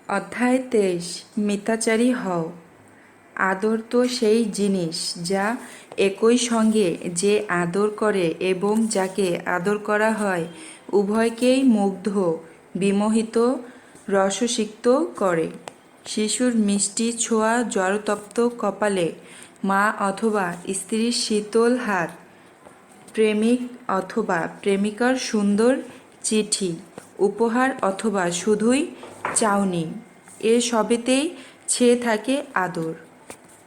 অধ্যায় 23 মিতাচারী হও। আদর তো সেই জিনিস যা একই সঙ্গে যে আদর করে এবং যাকে আদর করা হয় উভয়কেই মুগ্ধ, বিমোহিত, রসসিক্ত করে। শিশুর মিষ্টি ছোঁয়া, জড়তপ্ত কপালে মা অথবা স্ত্রীর শীতল হাত, প্রেমিক অথবা প্রেমিকার সুন্দর চিঠি, উপহার অথবা শুধুই চাউনি, এ সবেতেই ছেয়ে থাকে আদর।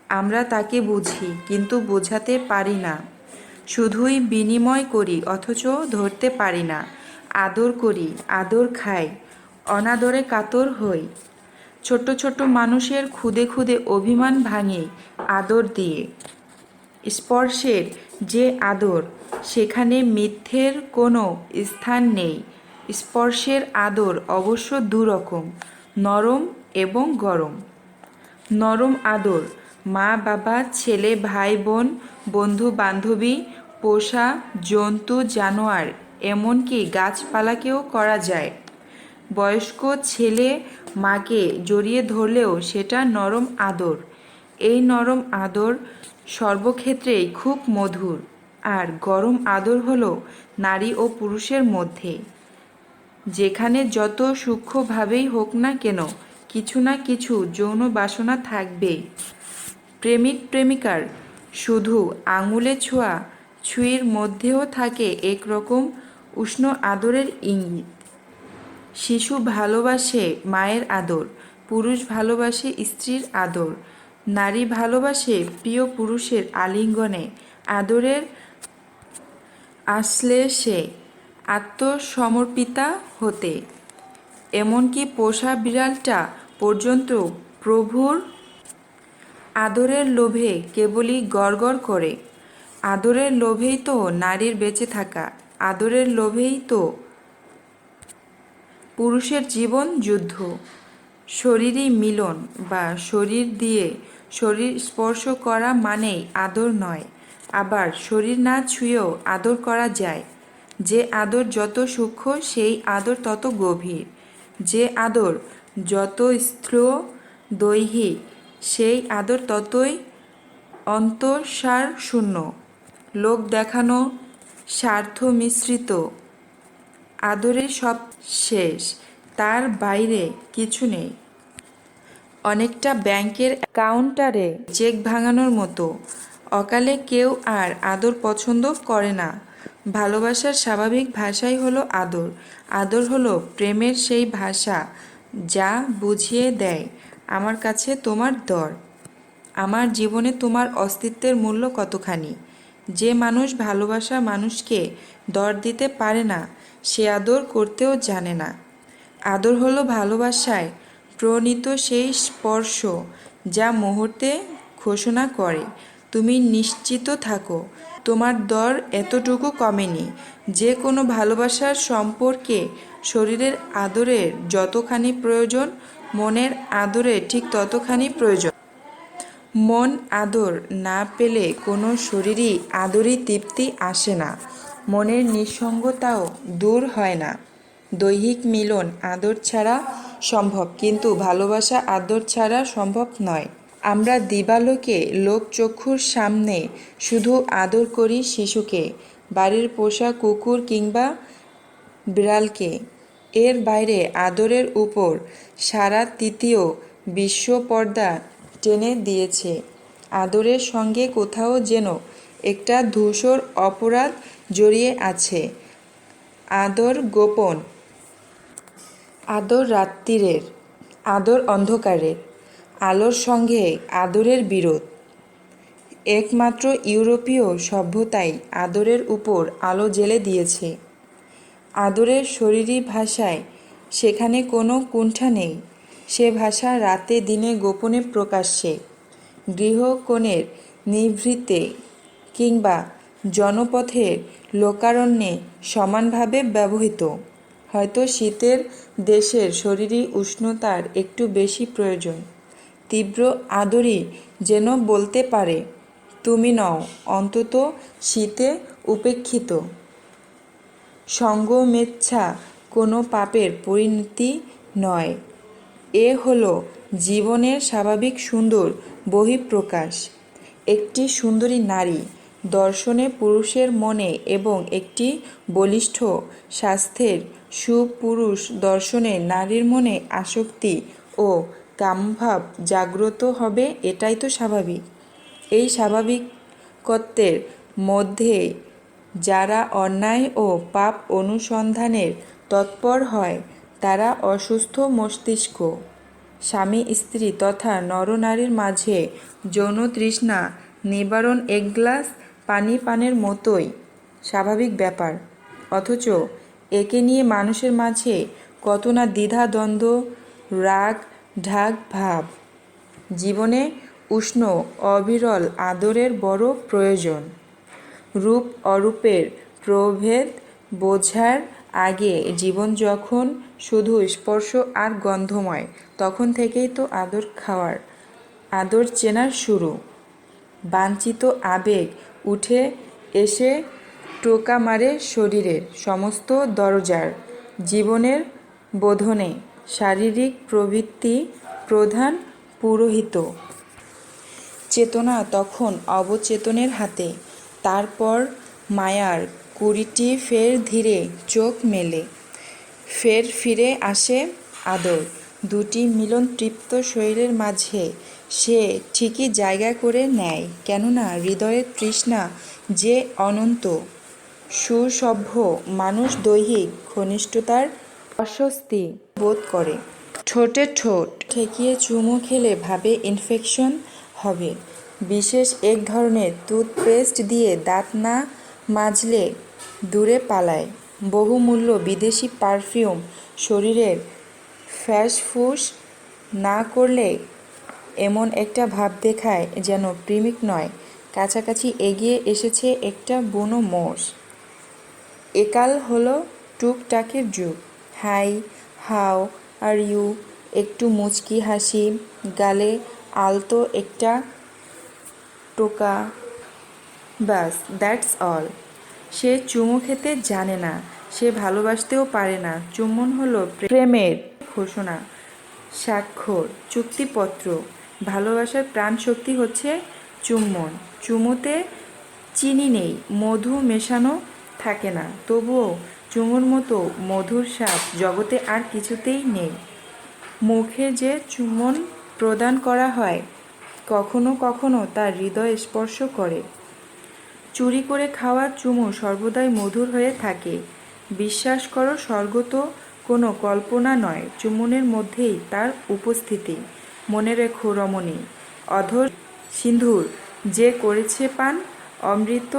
আমরা তাকে বুঝি কিন্তু বোঝাতে পারি না, শুধুই বিনিময় করি অথচ ধরতে পারি না। আদর করি, আদর খাই, অনাদরে কাতর হই। ছোট ছোট মানুষের খুদে খুদে অভিমান ভাঙে আদর দিয়ে। স্পর্শের যে আদর, সেখানে মিথ্যের কোনো স্থান নেই। স্পর্শের আদর অবশ্য দুরকম, নরম এবং গরম। নরম আদর মা বাবা, ছেলে ভাই বোন, বন্ধু বান্ধবী, পোষা জন্তু জানোয়ার, এমনকি গাছপালাকেও করা যায়। বয়স্ক ছেলে মাকে জড়িয়ে ধরলেও সেটা নরম আদর। এই নরম আদর সর্বক্ষেত্রেই খুব মধুর। আর গরম আদর হলো নারী ও পুরুষের মধ্যে, যেখানে যত সূক্ষ্মভাবেই হোক না কেন কিছু না কিছু যৌন বাসনা থাকবেই। প্রেমিক প্রেমিকার শুধু আঙুলে ছোঁয়া ছুঁয়ির মধ্যেও থাকে একরকম উষ্ণ আদরের ইঙ্গিত। শিশু ভালোবাসে মায়ের আদর, পুরুষ ভালোবাসে স্ত্রীর আদর, নারী ভালোবাসে প্রিয় পুরুষের আলিঙ্গনে, আদরের আশ্লেষে, আত্মসমর্পিতা হতে। এমনকি পোষা বিড়ালটা পর্যন্ত প্রভুর আদরের লোভে কেবলই গড়গড় করে। আদরের লোভেই তো নারীর বেঁচে থাকা, আদরের লোভেই তো পুরুষের জীবন যুদ্ধ। শরীরী মিলন বা শরীর দিয়ে শরীর স্পর্শ করা মানেই আদর নয়। আবার শরীর না ছুঁয়েও আদর করা যায়। যে আদর যত সূক্ষ্ম সেই আদর তত গভীর। যে আদর যত স্থূল দৈহিক সেই আদর ততই অন্তঃসার শূন্য, লোক দেখানো, স্বার্থ মিশ্রিত। আদরের সব শেষ, তার বাইরে কিছু নেই। অনেকটা ব্যাংকের কাউন্টারে চেক ভাঙানোর মতো। অকালে কেউ আর আদর পছন্দ করে না। ভালোবাসার স্বাভাবিক ভাষাই হলো আদর। আদর হলো প্রেমের সেই ভাষা যা বুঝিয়ে দেয় আমার কাছে তোমার দর, আমার জীবনে তোমার অস্তিত্বের মূল্য কতখানি। যে মানুষ ভালোবাসা মানুষকে দর দিতে পারে না সে আদর করতেও জানে না। আদর হলো ভালোবাসায় প্রণীত সেই স্পর্শ যা মুহূর্তে ঘোষণা করে তুমি নিশ্চিত থাকো, তোমার দর এতটুকু কমেনি। যে কোনো ভালোবাসার সম্পর্কে শরীরের আদরের যতখানি প্রয়োজন, মনের আদরের ঠিক ততখানি প্রয়োজন। মন আদর না পেলে কোনো শরীরই আদরই তৃপ্তি আসে না, মনের নিঃসঙ্গতাও দূর হয় না। দৈহিক মিলন আদর ছাড়া সম্ভব, কিন্তু ভালোবাসা আদর ছাড়া সম্ভব নয়। আমরা দিবালোকে লোকচক্ষুর সামনে শুধু আদর করি শিশুকে, বাড়ির পোষা কুকুর কিংবা বিড়ালকে। এর বাইরে আদরের উপর সারা তৃতীয় বিশ্ব পর্দা টেনে দিয়েছে। আদরের সঙ্গে কোথাও যেন একটা ধূসর অপরাধ জড়িয়ে আছে। আদর গোপন, আদর রাত্রিরের, আদর অন্ধকারের, আলোর সঙ্গে আদরের বিরোধ। একমাত্র ইউরোপীয় সভ্যতাই আদরের উপর আলো জ্বেলে দিয়েছে। আদরের শরীরী ভাষায় সেখানে কোনো কুণ্ঠা নেই। সে ভাষা রাতে দিনে গোপনে প্রকাশ্যে, গৃহকোণের নিভৃতে কিংবা জনপথের লোকারণ্যে সমানভাবে ব্যবহৃত। হয়তো শীতের দেশের শরীরী উষ্ণতার একটু বেশি প্রয়োজন। তীব্র আদরই যেন বলতে পারে তুমি নও অন্তত শীতে উপেক্ষিত। সঙ্গমেচ্ছা কোনো পাপের পরিণতি নয়। এ হলো জীবনের স্বাভাবিক সুন্দর বহিঃপ্রকাশ। একটি সুন্দরী নারী দর্শনে পুরুষের মনে এবং একটি বলিষ্ঠ স্বাস্থ্যের সুপুরুষ দর্শনে নারীর মনে আসক্তি ও কামভাব জাগ্রত হবে, এটাই তো স্বাভাবিক। এই স্বাভাবিকত্বের মধ্যে যারা অন্যায় ও পাপ অনুসন্ধানের তৎপর হয় তারা অসুস্থ মস্তিষ্ক। স্বামী স্ত্রী তথা নরনারীর মাঝে যৌন তৃষ্ণা নিবারণ এক গ্লাস পানি পানের মতোই স্বাভাবিক ব্যাপার, অথচ একে নিয়ে মানুষের মাঝে কত না দ্বিধা দ্বন্দ্ব, রাগ ঢাক ভাব। জীবনে উষ্ণ অবিরল আদরের বড় প্রয়োজন। রূপ অরূপের প্রভেদ বোঝার আগে জীবন যখন শুধু স্পর্শ আর গন্ধময়, তখন থেকেই তো আদর খাওয়ার, আদর চেনার শুরু। বাঞ্ছিত আবেগ উঠে এসে টোকা মারে শরীরের সমস্ত দরজার। জীবনের বোধনে শারীরিক প্রবৃত্তি প্রধান পুরোহিত। চেতনা তখন অবচেতনের হাতে। তারপর মায়ার কুড়িটি ফের ধীরে চোখ মেলে, ফের ফিরে আসে আদর। দুটি মিলন তৃপ্ত শরীরের মাঝে সে ঠিকই জায়গা করে নেয়, কেননা হৃদয়ের তৃষ্ণা যে অনন্ত। সুসভ্য মানুষ দৈহিক ঘনিষ্ঠতার অস্বস্তি বোধ করে। ঠোঁটে ঠোঁট ঠেকিয়ে চুমু খেলে ভাবে ইনফেকশন হবে। বিশেষ এক ধরনের টুথপেস্ট দিয়ে দাঁত না মাজলে দূরে পালায়। বহুমূল্য বিদেশি পারফিউম শরীরের ফ্যাসফুস না করলে এমন একটা ভাব দেখায় যেন প্রেমিক নয়, কাছাকাছি এগিয়ে এসেছে একটা বুনো মোষ। একাল হলো টুকটাকের যুগ। হাই, হাউ আর ইউ, একটু মুচকি হাসি, গালে আলতো একটা টোকা, ব্যাস, দ্যাটস অল। সে চুমু খেতে জানে না, সে ভালোবাসতেও পারে না। চুম্বন হলো প্রেমের ঘোষণা, স্বাক্ষর, চুক্তিপত্র। ভালোবাসার প্রাণ শক্তি হচ্ছে চুম্বন। চুমুতে চিনি নেই, মধু মেশানো থাকে না, তবুও চুমুর মতো মধুর স্বাদ জগতে আর কিছুতেই নেই। মুখে যে চুম্বন প্রদান করা হয়, কখনো কখনো তার হৃদয় স্পর্শ করে। চুরি করে খাওয়া চুমু সর্বদাই মধুর হয়ে থাকে। বিশ্বাস করো, স্বর্গ তো কোনো কল্পনা নয়, চুম্বনের মধ্যেই তার উপস্থিতি। মনে রেখো রমণী, অধর সিন্ধুর যে করেছে পান অমৃত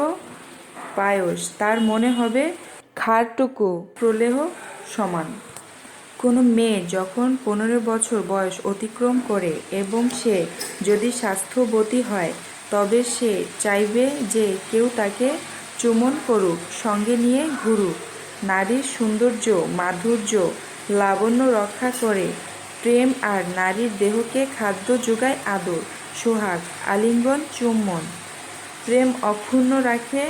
পায়স, তার মনে হবে খারটুকু প্রলেহ সমান। কোনো মেয়ে যখন 15 বছর বয়স অতিক্রম করে এবং সে যদি স্বাস্থ্যবতী হয়, তবে সে চাইবে যে কেউ তাকে চুম্বন করুক, সঙ্গে নিয়ে ঘুরুক। নারীর সৌন্দর্য, মাধুর্য, লাবণ্য রক্ষা করে প্রেম, আর নারীর দেহকে খাদ্য যোগায় আদর, সোহাগ, আলিঙ্গন, চুম্বন। প্রেম অক্ষুণ্ণ রাখে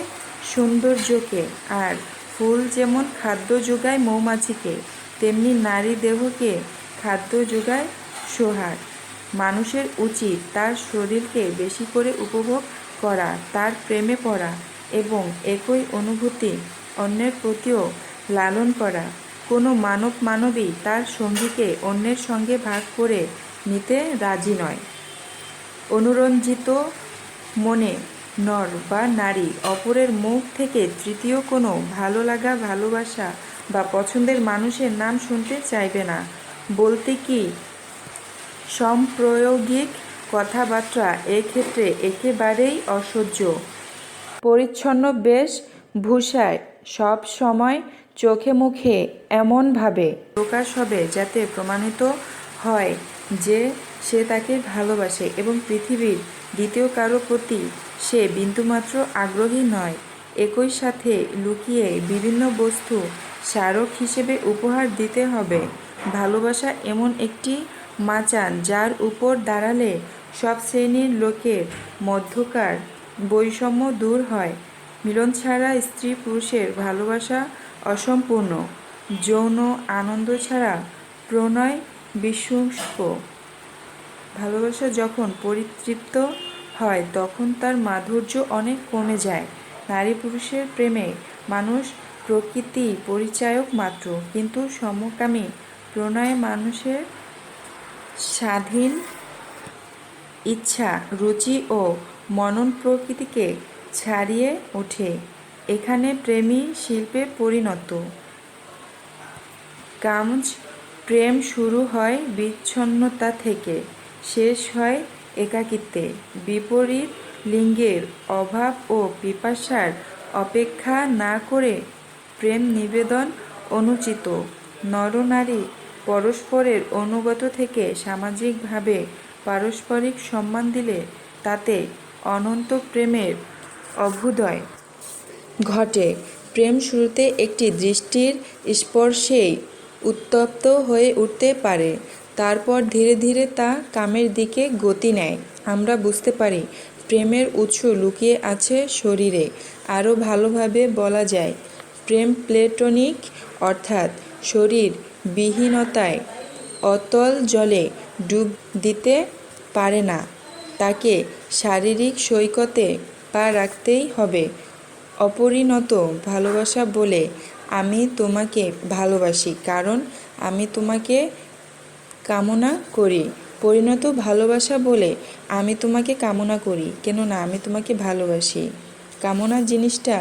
সৌন্দর্যকে, আর ফুল যেমন খাদ্য যোগায় মৌমাছিকে, তেমনি নারী দেহকে খাদ্য যোগায় সোহাগ। মানুষের উচিত তার শরীরকে বেশি করে উপভোগ করা, তার প্রেমে পড়া এবং একই অনুভূতি অন্যের প্রতিও লালন করা। কোনো মানবী তার সঙ্গীকে অন্যের সঙ্গে ভাগ করে নিতে রাজি নয়। অনুরঞ্জিত মনে নর বা নারী অপরের মুখ থেকে তৃতীয় কোনো ভালো লাগা, ভালোবাসা বা পছন্দের মানুষের নাম শুনতে চাইবে না। বলতে কি সম্প্রায়োগিক কথাবার্তা এক্ষেত্রে একেবারেই অসহ্য। পরিচ্ছন্ন বেশভূষায় সব সময় চোখে মুখে এমনভাবে প্রকাশ হবে যাতে প্রমাণিত হয় যে সে তাকে ভালোবাসে এবং পৃথিবীর দ্বিতীয় কারো প্রতি সে বিন্দুমাত্র আগ্রহী নয়। একই সাথে লুকিয়ে বিভিন্ন বস্তু স্মারক হিসেবে উপহার দিতে হবে। ভালোবাসা এমন একটি মাচান যার উপর দাঁড়ালে সব শ্রেণীর লোকের মধ্যকার বৈষম্য দূর হয়। মিলন ছাড়া স্ত্রী পুরুষের ভালোবাসা অসম্পূর্ণ। যৌন আনন্দ ছাড়া প্রণয় বিশুষ্ক। ভালোবাসা যখন পরিতৃপ্ত হয় তখন তার মাধুর্য অনেক কমে যায়। নারী পুরুষের প্রেমে মানুষ প্রকৃতি পরিচায়ক মাত্র, কিন্তু সমকামী প্রণয়ে মানুষের স্বাধীন ইচ্ছা, রুচি ও মনন প্রকৃতিকে ছাড়িয়ে ওঠে। এখানে প্রেমই শিল্পে পরিণত। কামজ প্রেম শুরু হয় বিচ্ছন্নতা থেকে, শেষ হয় একাকিত্বে। বিপরীত লিঙ্গের অভাব ও পিপাসার অপেক্ষা না করে প্রেম নিবেদন অনুচিত। নরনারী পরস্পরের অনুগত থেকে সামাজিকভাবে পারস্পরিক সম্মান দিলে তাতে অনন্ত প্রেমের অভ্যুদয় ঘটে। প্রেম শুরুতে একটি দৃষ্টির স্পর্শেই উত্তপ্ত হয়ে উঠতে পারে, তারপর ধীরে ধীরে তা কামের দিকে গতি নেয়। আমরা বুঝতে পারি প্রেমের উৎস লুকিয়ে আছে শরীরে। আরও ভালোভাবে বলা যায়, প্রেম প্লেটোনিক, অর্থাৎ শরীর বিহীনতায় অতল জলে ডুব দিতে পারে না, তাকে শারীরিক সৈকতে পা রাখতেই হবে। অপরিণত ভালোবাসা বলে, আমি তোমাকে ভালোবাসি কারণ আমি তোমাকে কামনা করি। পরিণত ভালোবাসা বলে, আমি তোমাকে কামনা করি কেননা আমি তোমাকে ভালোবাসি। কামনা জিনিসটা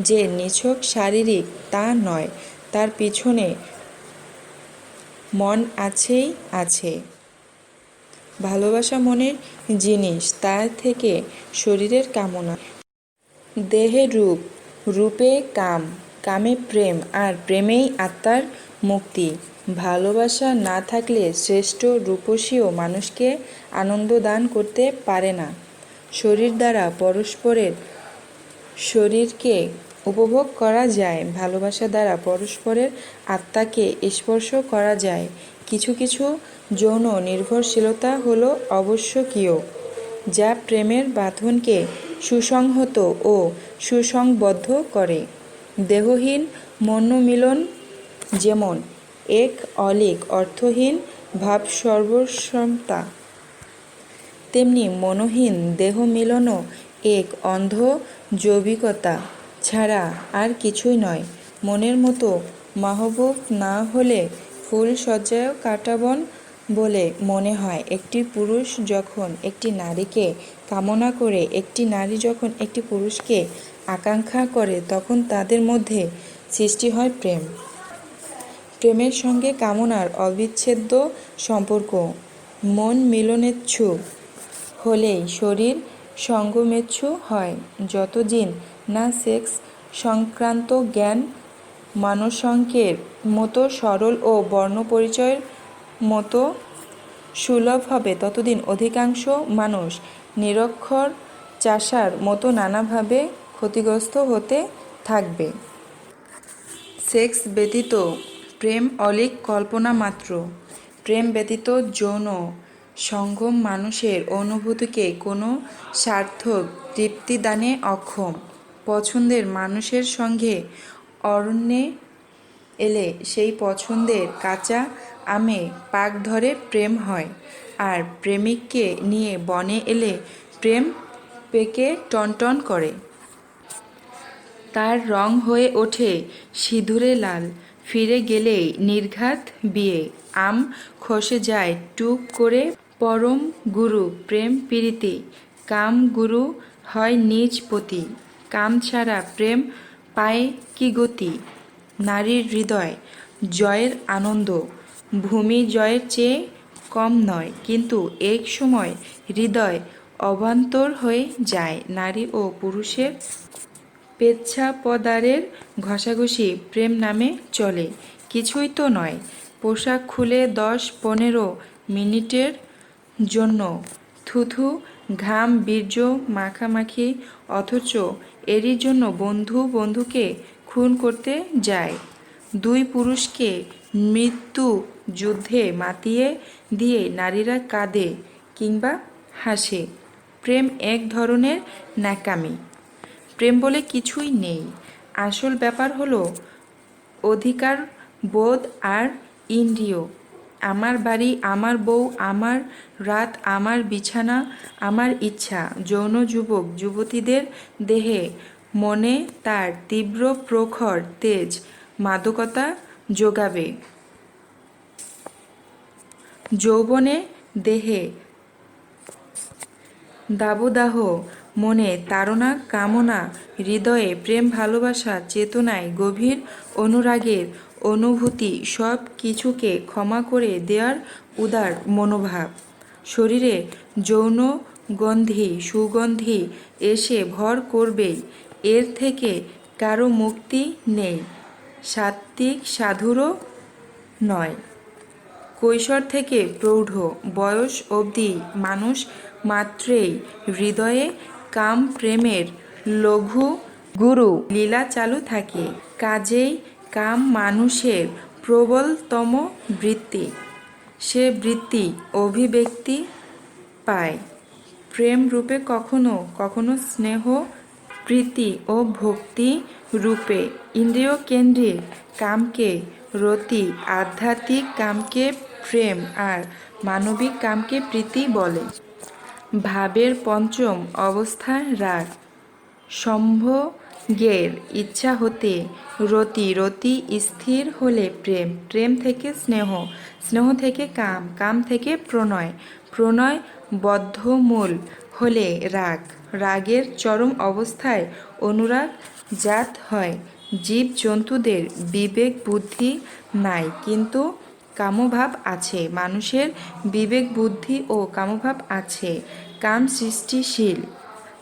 যে নিছক শারীরিক তা নয়, তার পিছনে মন আছেই আছে। ভালোবাসা মনের জিনিস, তার থেকে শরীরের কামনা। দেহে রূপ, রূপে কাম, কামে প্রেম, আর প্রেমেই আত্মার মুক্তি। ভালোবাসা না থাকলে শ্রেষ্ঠ রূপসীও মানুষকে আনন্দ দান করতে পারে না। শরীর দ্বারা পরস্পরের শরীরকে উপভোগ করা যায়, ভালোবাসা দ্বারা পরস্পরের আত্মাকে স্পর্শ করা যায়। কিছু কিছু যৌন নির্ভরশীলতা হলো আবশ্যকীয়, যা প্রেমের বাঁধনকে সুসংহত ও সুসংবদ্ধ করে। দেহহীন মনোমিলন যেমন এক অলীক অর্থহীন ভাবসর্বস্বতা, তেমনি মনহীন দেহমিলনও এক অন্ধ জৈবিকতা ছাড়া আর কিছুই নয়। মনের মতো মাহবুব না হলে ফুল সজ্জায়ও কাঁটাবন বলে মনে হয়। একটি পুরুষ যখন একটি নারীকে কামনা করে, একটি নারী যখন একটি পুরুষকে আকাঙ্ক্ষা করে, তখন তাদের মধ্যে সৃষ্টি হয় প্রেম। প্রেমের সঙ্গে কামনার অবিচ্ছেদ্য সম্পর্ক। মন মিলনেচ্ছু হলেই শরীর সঙ্গমেচ্ছু হয়। যতদিন না সেক্স সংক্রান্ত জ্ঞান মানসাঙ্কের মতো সরল ও বর্ণপরিচয়ের মতো সুলভ হবে, ততদিন অধিকাংশ মানুষ নিরক্ষর চাষার মতো নানাভাবে ক্ষতিগ্রস্ত হতে থাকবে। সেক্স ব্যতীত প্রেম অলীক কল্পনা মাত্র। প্রেম ব্যতীত যৌন সঙ্গম মানুষের অনুভূতিকে কোনো সার্থক তৃপ্তিদানে অক্ষম। পছন্দের মানুষের সঙ্গে অরণ্যে এলে সেই পছন্দের কাঁচা আমে পাক ধরে প্রেম হয়, আর প্রেমিককে নিয়ে বনে এলে প্রেম পেকে টনটন করে। তার রং হয়ে ওঠে সিঁদুরে লাল, ফিরে গেলেই নির্ঘাত বিয়ে। আম খসে যায় টুক করে পরম গুরু প্রেম প্রীতি। কাম গুরু হয় নিজ পতি, কাম ছাড়া প্রেম পায় কি গতি। নারীর হৃদয় জয়ের আনন্দ ভূমি জয়ের চেয়ে কম নয়, কিন্তু এক সময় হৃদয় অবান্তর হয়ে যায়। নারী ও পুরুষের পেচ্ছাপদারের ঘষাঘষি প্রেম নামে চলে, কিছুই তো নয়। পোশাক খুলে 10-15 মিনিটের জন্য থুথু ঘাম বীর্য মাখামাখি, অথচ এরই জন্য বন্ধু বন্ধুকে খুন করতে যায়। দুই পুরুষকে মৃত্যু যুদ্ধে মাতিয়ে দিয়ে নারীরা কাঁদে কিংবা হাসে। প্রেম এক ধরনের ন্যাকামি। প্রেম বলে কিছুই নেই। আসল ব্যাপার হলো অধিকার বোধ আর ইন্দ্রিয়। আমার বাড়ি, আমার বউ, আমার রাত, আমার বিছানা, আমার ইচ্ছা। যৌন যুবক যুবতীদের দেহে মনে তার তীব্র প্রখর তেজ মাদকতা যোগাবে। যৌবনে দেহে দাবদাহ, মনে তাড়না কামনা, হৃদয়ে প্রেম ভালোবাসা, চেতনায় গভীর অনুরাগের অনুভূতি, সব কিছুকে ক্ষমা করে দেওয়ার উদার মনোভাব। শরীরে যৌন গন্ধি সুগন্ধি এসে ভর করবেই, এর থেকে কারো মুক্তি নেই, সাত্ত্বিক সাধুরও নয়। কৈশোর থেকে প্রৌঢ় বয়স অবধি মানুষ মাত্রেই হৃদয়ে কাম প্রেমের লঘু গুরু লীলা চালু থাকে। কাজেই কাম মানুষের প্রবলতম বৃত্তি। সে বৃত্তি অভিব্যক্তি পায় প্রেম রূপে, কখনো কখনো স্নেহ প্রীতি ও ভক্তি রূপে। ইন্দ্রিয় কেন্দ্রিক কামকে রতি, আধ্যাত্মিক কামকে প্রেম আর মানবিক কামকে প্রীতি বলে। ভাবের পঞ্চম অবস্থা রাগ। সম্ভোগের ইচ্ছা হতে রতি, রতি স্থির হলে প্রেম, প্রেম থেকে স্নেহ, স্নেহ থেকে কাম, কাম থেকে প্রণয়, প্রণয় বদ্ধমূল হলে রাগ, রাগের চরম অবস্থায় অনুরাগ জাত হয়। জীব জন্তুদের বিবেক বুদ্ধি নাই, কিন্তু কামভাব আছে। মানুষের বিবেক বুদ্ধি ও কামভাব আছে। কাম সৃষ্টিশীল।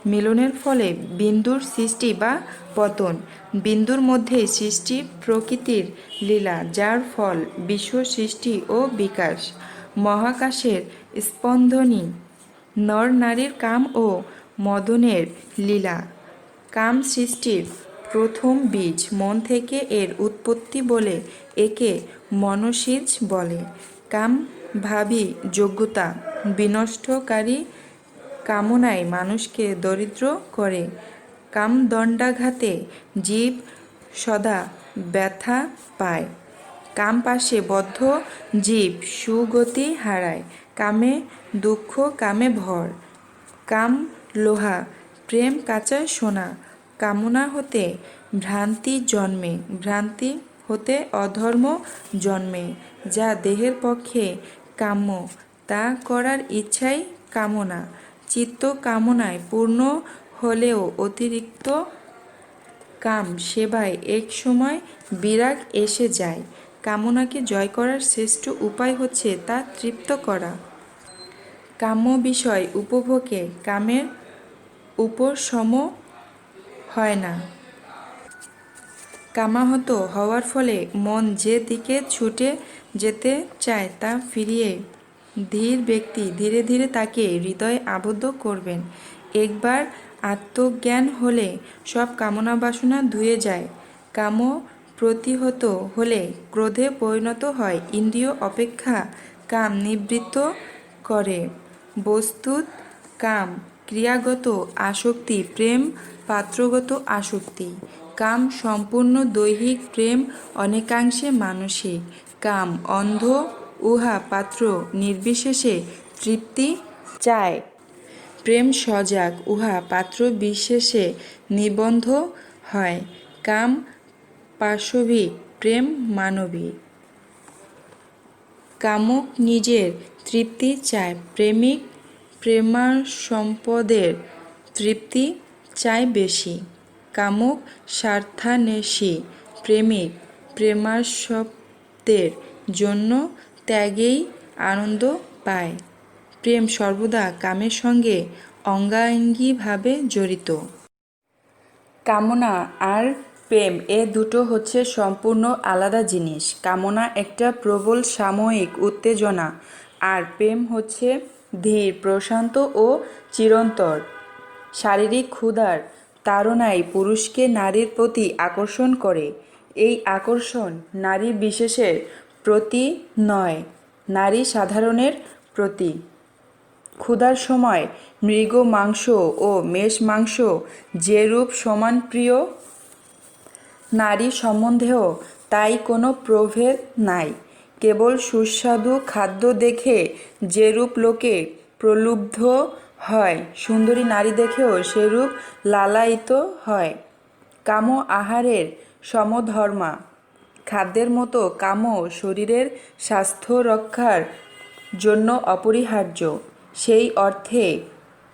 মিলনের ফলে বিন্দুর সৃষ্টি বা পতন। বিন্দুর মধ্যে সৃষ্টি প্রকৃতির লীলা, যার ফল বিশ্ব সৃষ্টি ও বিকাশ। মহাকাশের স্পন্দনী নর নারীর কাম ও মদনের লীলা। কাম সৃষ্টির প্রথম বীজ মন থেকে এর উৎপত্তি বলে একে মনসিজ বলে। কাম ভাবী যোগ্যতা বিনষ্টকারী কামনায় মানুষকে দরিদ্র করে। কামদণ্ডাঘাতে জীব সদা ব্যথা পায়। কাম পাশে বদ্ধ জীব সুগতি হারায়। কামে দুঃখ, কামে ভর। কাম লোহা, প্রেম কাঁচা সোনা। কামনা হতে ভ্রান্তি জন্মে, ভ্রান্তি হতে অধর্ম জন্মে। যা দেহের পক্ষে কাম্য তা করার ইচ্ছাই কামনা। চিত্ত কামনায় পূর্ণ হলেও অতিরিক্ত কাম সেবায় এক সময় বিরাগ এসে যায়। কামনাকে জয় করার শ্রেষ্ঠ উপায় হচ্ছে তা তৃপ্ত করা। কাম্য বিষয় উপভোগে কামের উপশম হয় না। কামাহত হওয়ার ফলে মন যে দিকে ছুটে যেতে চায় তা ফিরিয়ে ধীর ব্যক্তি ধীরে ধীরে তাকে হৃদয়ে আবদ্ধ করবেন। একবার আত্মজ্ঞান হলে সব কামনা বাসনা ধুয়ে যায়। কাম প্রতিহত হলে ক্রোধে পরিণত হয়। ইন্দ্রিয় অপেক্ষা কাম নিবৃত্ত করে। বস্তুত কাম ক্রিয়াগত আসক্তি, প্রেম পাত্রগত আসক্তি। কাম সম্পূর্ণ দৈহিক, প্রেম অনেকাংশে মানসিক। কাম অন্ধ, উহা পাত্র নির্বিশেষে তৃপ্তি চায়। প্রেম সজাগ, উহা পাত্র বিশেষে নিবদ্ধ হয়। কাম পাশবিক, প্রেম মানবিক। কামুক নিজের তৃপ্তি চায়, প্রেমিক প্রেমাস্পদের তৃপ্তি চায় বেশি। কামুক স্বার্থান্বেষী, প্রেমিক প্রেমাস্পদের জন্য ত্যাগেই আনন্দ পায়। প্রেম সর্বদা কামের সঙ্গে অঙ্গাঙ্গিভাবে জড়িত। কামনা আর প্রেম এ দুটো হচ্ছে সম্পূর্ণ আলাদা জিনিস। কামনা একটা প্রবল সাময়িক উত্তেজনা, আর প্রেম হচ্ছে ধীর, প্রশান্ত ও চিরন্তর। শারীরিক ক্ষুধার তাড়নাই পুরুষকে নারীর প্রতি আকর্ষণ করে। এই আকর্ষণ নারী বিশেষের প্রতি নয়, নারী সাধারণের প্রতি। ক্ষুধার সময় মৃগ মাংস ও মেষ মাংস যেরূপ সমান প্রিয়, নারী সম্বন্ধেও তাই কোনো প্রভেদ নাই। কেবল সুস্বাদু খাদ্য দেখে যেরূপ লোকে প্রলুব্ধ হয়, সুন্দরী নারী দেখেও সেরূপ লালায়িত হয়। কাম আহারের সমধর্মা। খাদ্যের মতো কামও শরীরের স্বাস্থ্য রক্ষার জন্য অপরিহার্য। সেই অর্থে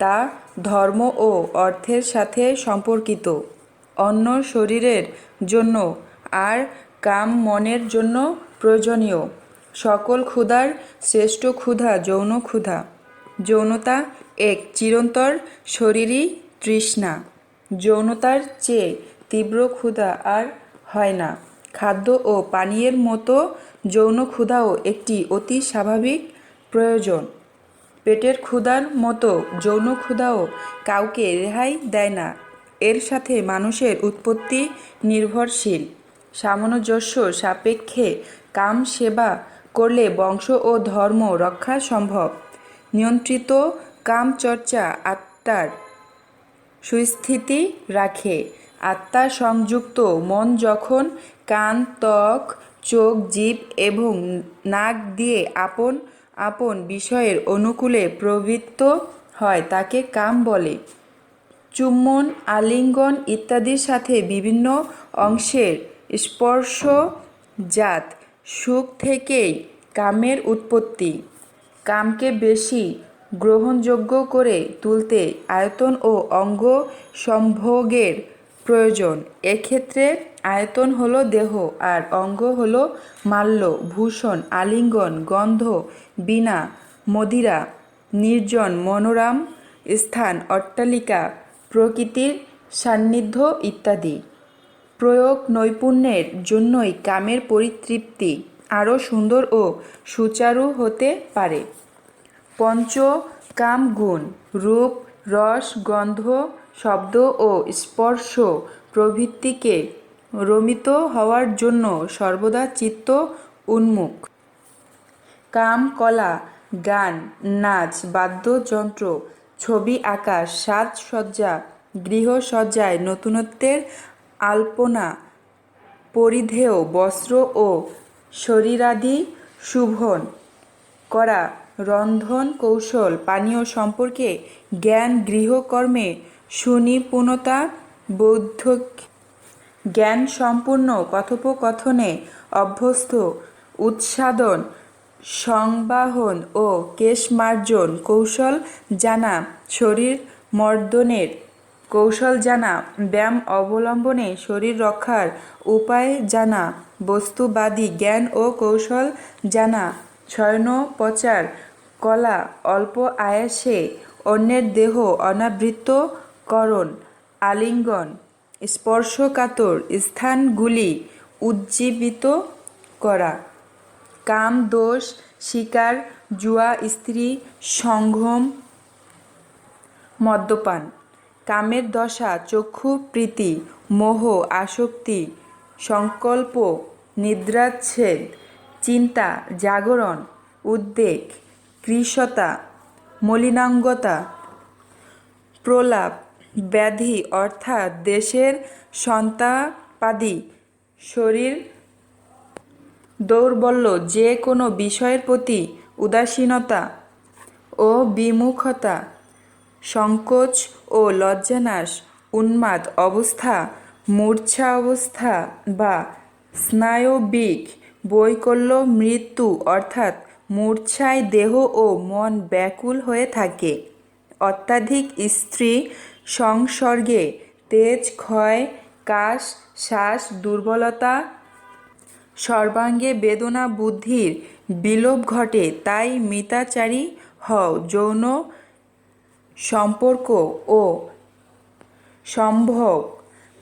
তা ধর্ম ও অর্থের সাথে সম্পর্কিত। অন্ন শরীরের জন্য আর কাম মনের জন্য প্রয়োজনীয়। সকল ক্ষুধার শ্রেষ্ঠ ক্ষুধা যৌন ক্ষুধা। যৌনতা এক চিরন্তর শরীরী তৃষ্ণা। যৌনতার চেয়ে তীব্র ক্ষুধা আর হয় না। খাদ্য ও পানীয়ের মতো যৌন ক্ষুধাও একটি অতি স্বাভাবিক প্রয়োজন। পেটের ক্ষুধার মতো যৌন ক্ষুধাও কাউকে রেহাই দেয় না। এর সাথে মানুষের উৎপত্তি নির্ভরশীল। সামঞ্জস্য সাপেক্ষে কাম সেবা করলে বংশ ও ধর্ম রক্ষা সম্ভব। নিয়ন্ত্রিত কামচর্চা আত্মার সুস্থিতি রাখে। আত্মা সংযুক্ত মন যখন কান, ত্বক, চোখ, জিভ এবং নাক দিয়ে আপন আপন বিষয়ের অনুকূলে প্রবৃত্ত হয় তাকে কাম বলে। চুম্বন, আলিঙ্গন ইত্যাদির সাথে বিভিন্ন অংশের স্পর্শজাত সুখ থেকেই কামের উৎপত্তি। কামকে বেশি গ্রহণযোগ্য করে তুলতে আয়তন ও অঙ্গ সম্ভোগের প্রয়োজন। এক্ষেত্রে আয়তন হলো দেহ আর অঙ্গ হলো মাল্য, ভূষণ, আলিঙ্গন, গন্ধ, বীণা, মদিরা, নির্জন মনোরম স্থান, অট্টালিকা, প্রকৃতির সান্নিধ্য ইত্যাদি। প্রয়োগ নৈপুণ্যের জন্যই কামের পরিতৃপ্তি আরও সুন্দর ও সুচারু হতে পারে। পঞ্চ কাম গুণ রূপ, রস, গন্ধ, শব্দ ও স্পর্শ প্রভৃতিকে রমিত হওয়ার জন্য সর্বদা চিত্ত উন্মুখ। কাম কলা, গান, নাচ, বাদ্যযন্ত্র, ছবি আঁকা, সাজসজ্জা, গৃহসজ্জায় নূতনত্বের আলপনা, পরিধেয় বস্ত্র ও শরীরাদি শোভন করা, রন্ধন কৌশল, পানীয় সম্পর্কে জ্ঞান, গৃহকর্মে সুনিপুণতা, বৌদ্ধিক জ্ঞানসম্পন্ন কথোপকথনে অভ্যস্ত, উৎসাদন, সংবাহন ও কেশমার্জন কৌশল জানা, শরীর মর্দনের কৌশল জানা, ব্যায়াম অবলম্বনে শরীর রক্ষার উপায় জানা, বস্তুবাদী জ্ঞান ও কৌশল জানা, শয়নোপচার কলা, অল্প আয়াসে অন্যের দেহ অনাবৃতকরণ, আলিঙ্গন, স্পর্শকাতর স্থানগুলি উজ্জীবিত করা, কাম দোষ শিকার, জুয়া, স্ত্রী সঙ্গম, মদ্যপান। কামের দশা চক্ষু প্রীতি, মোহ, আসক্তি, সংকল্প, নিদ্রাচ্ছেদ, চিন্তা, জাগরণ, উদ্বেগ, কৃশতা, মলিনাঙ্গতা, প্রলাপ, ব্যাধি অর্থাৎ দেশের সন্তাপাদি, শরীর দৌর্বল্য, যে কোনো বিষয়ের প্রতি উদাসীনতা ও বিমুখতা, সংকোচ ও লজ্জানাশ, উন্মাদ অবস্থা, মূর্ছা অবস্থা বা স্নায়বিক বৈকল্য, মৃত্যু অর্থাৎ মূর্ছায় দেহ ও মন ব্যাকুল হয়ে থাকে, অত্যাধিক স্ত্রী সংসর্গে তেজ ক্ষয়, কাশ, শ্বাস দুর্বলতা, সর্বাঙ্গে বেদনা, বুদ্ধির বিলোপ ঘটে। তাই মিতাচারী হও। যৌন সম্পর্ক ও সম্ভোগ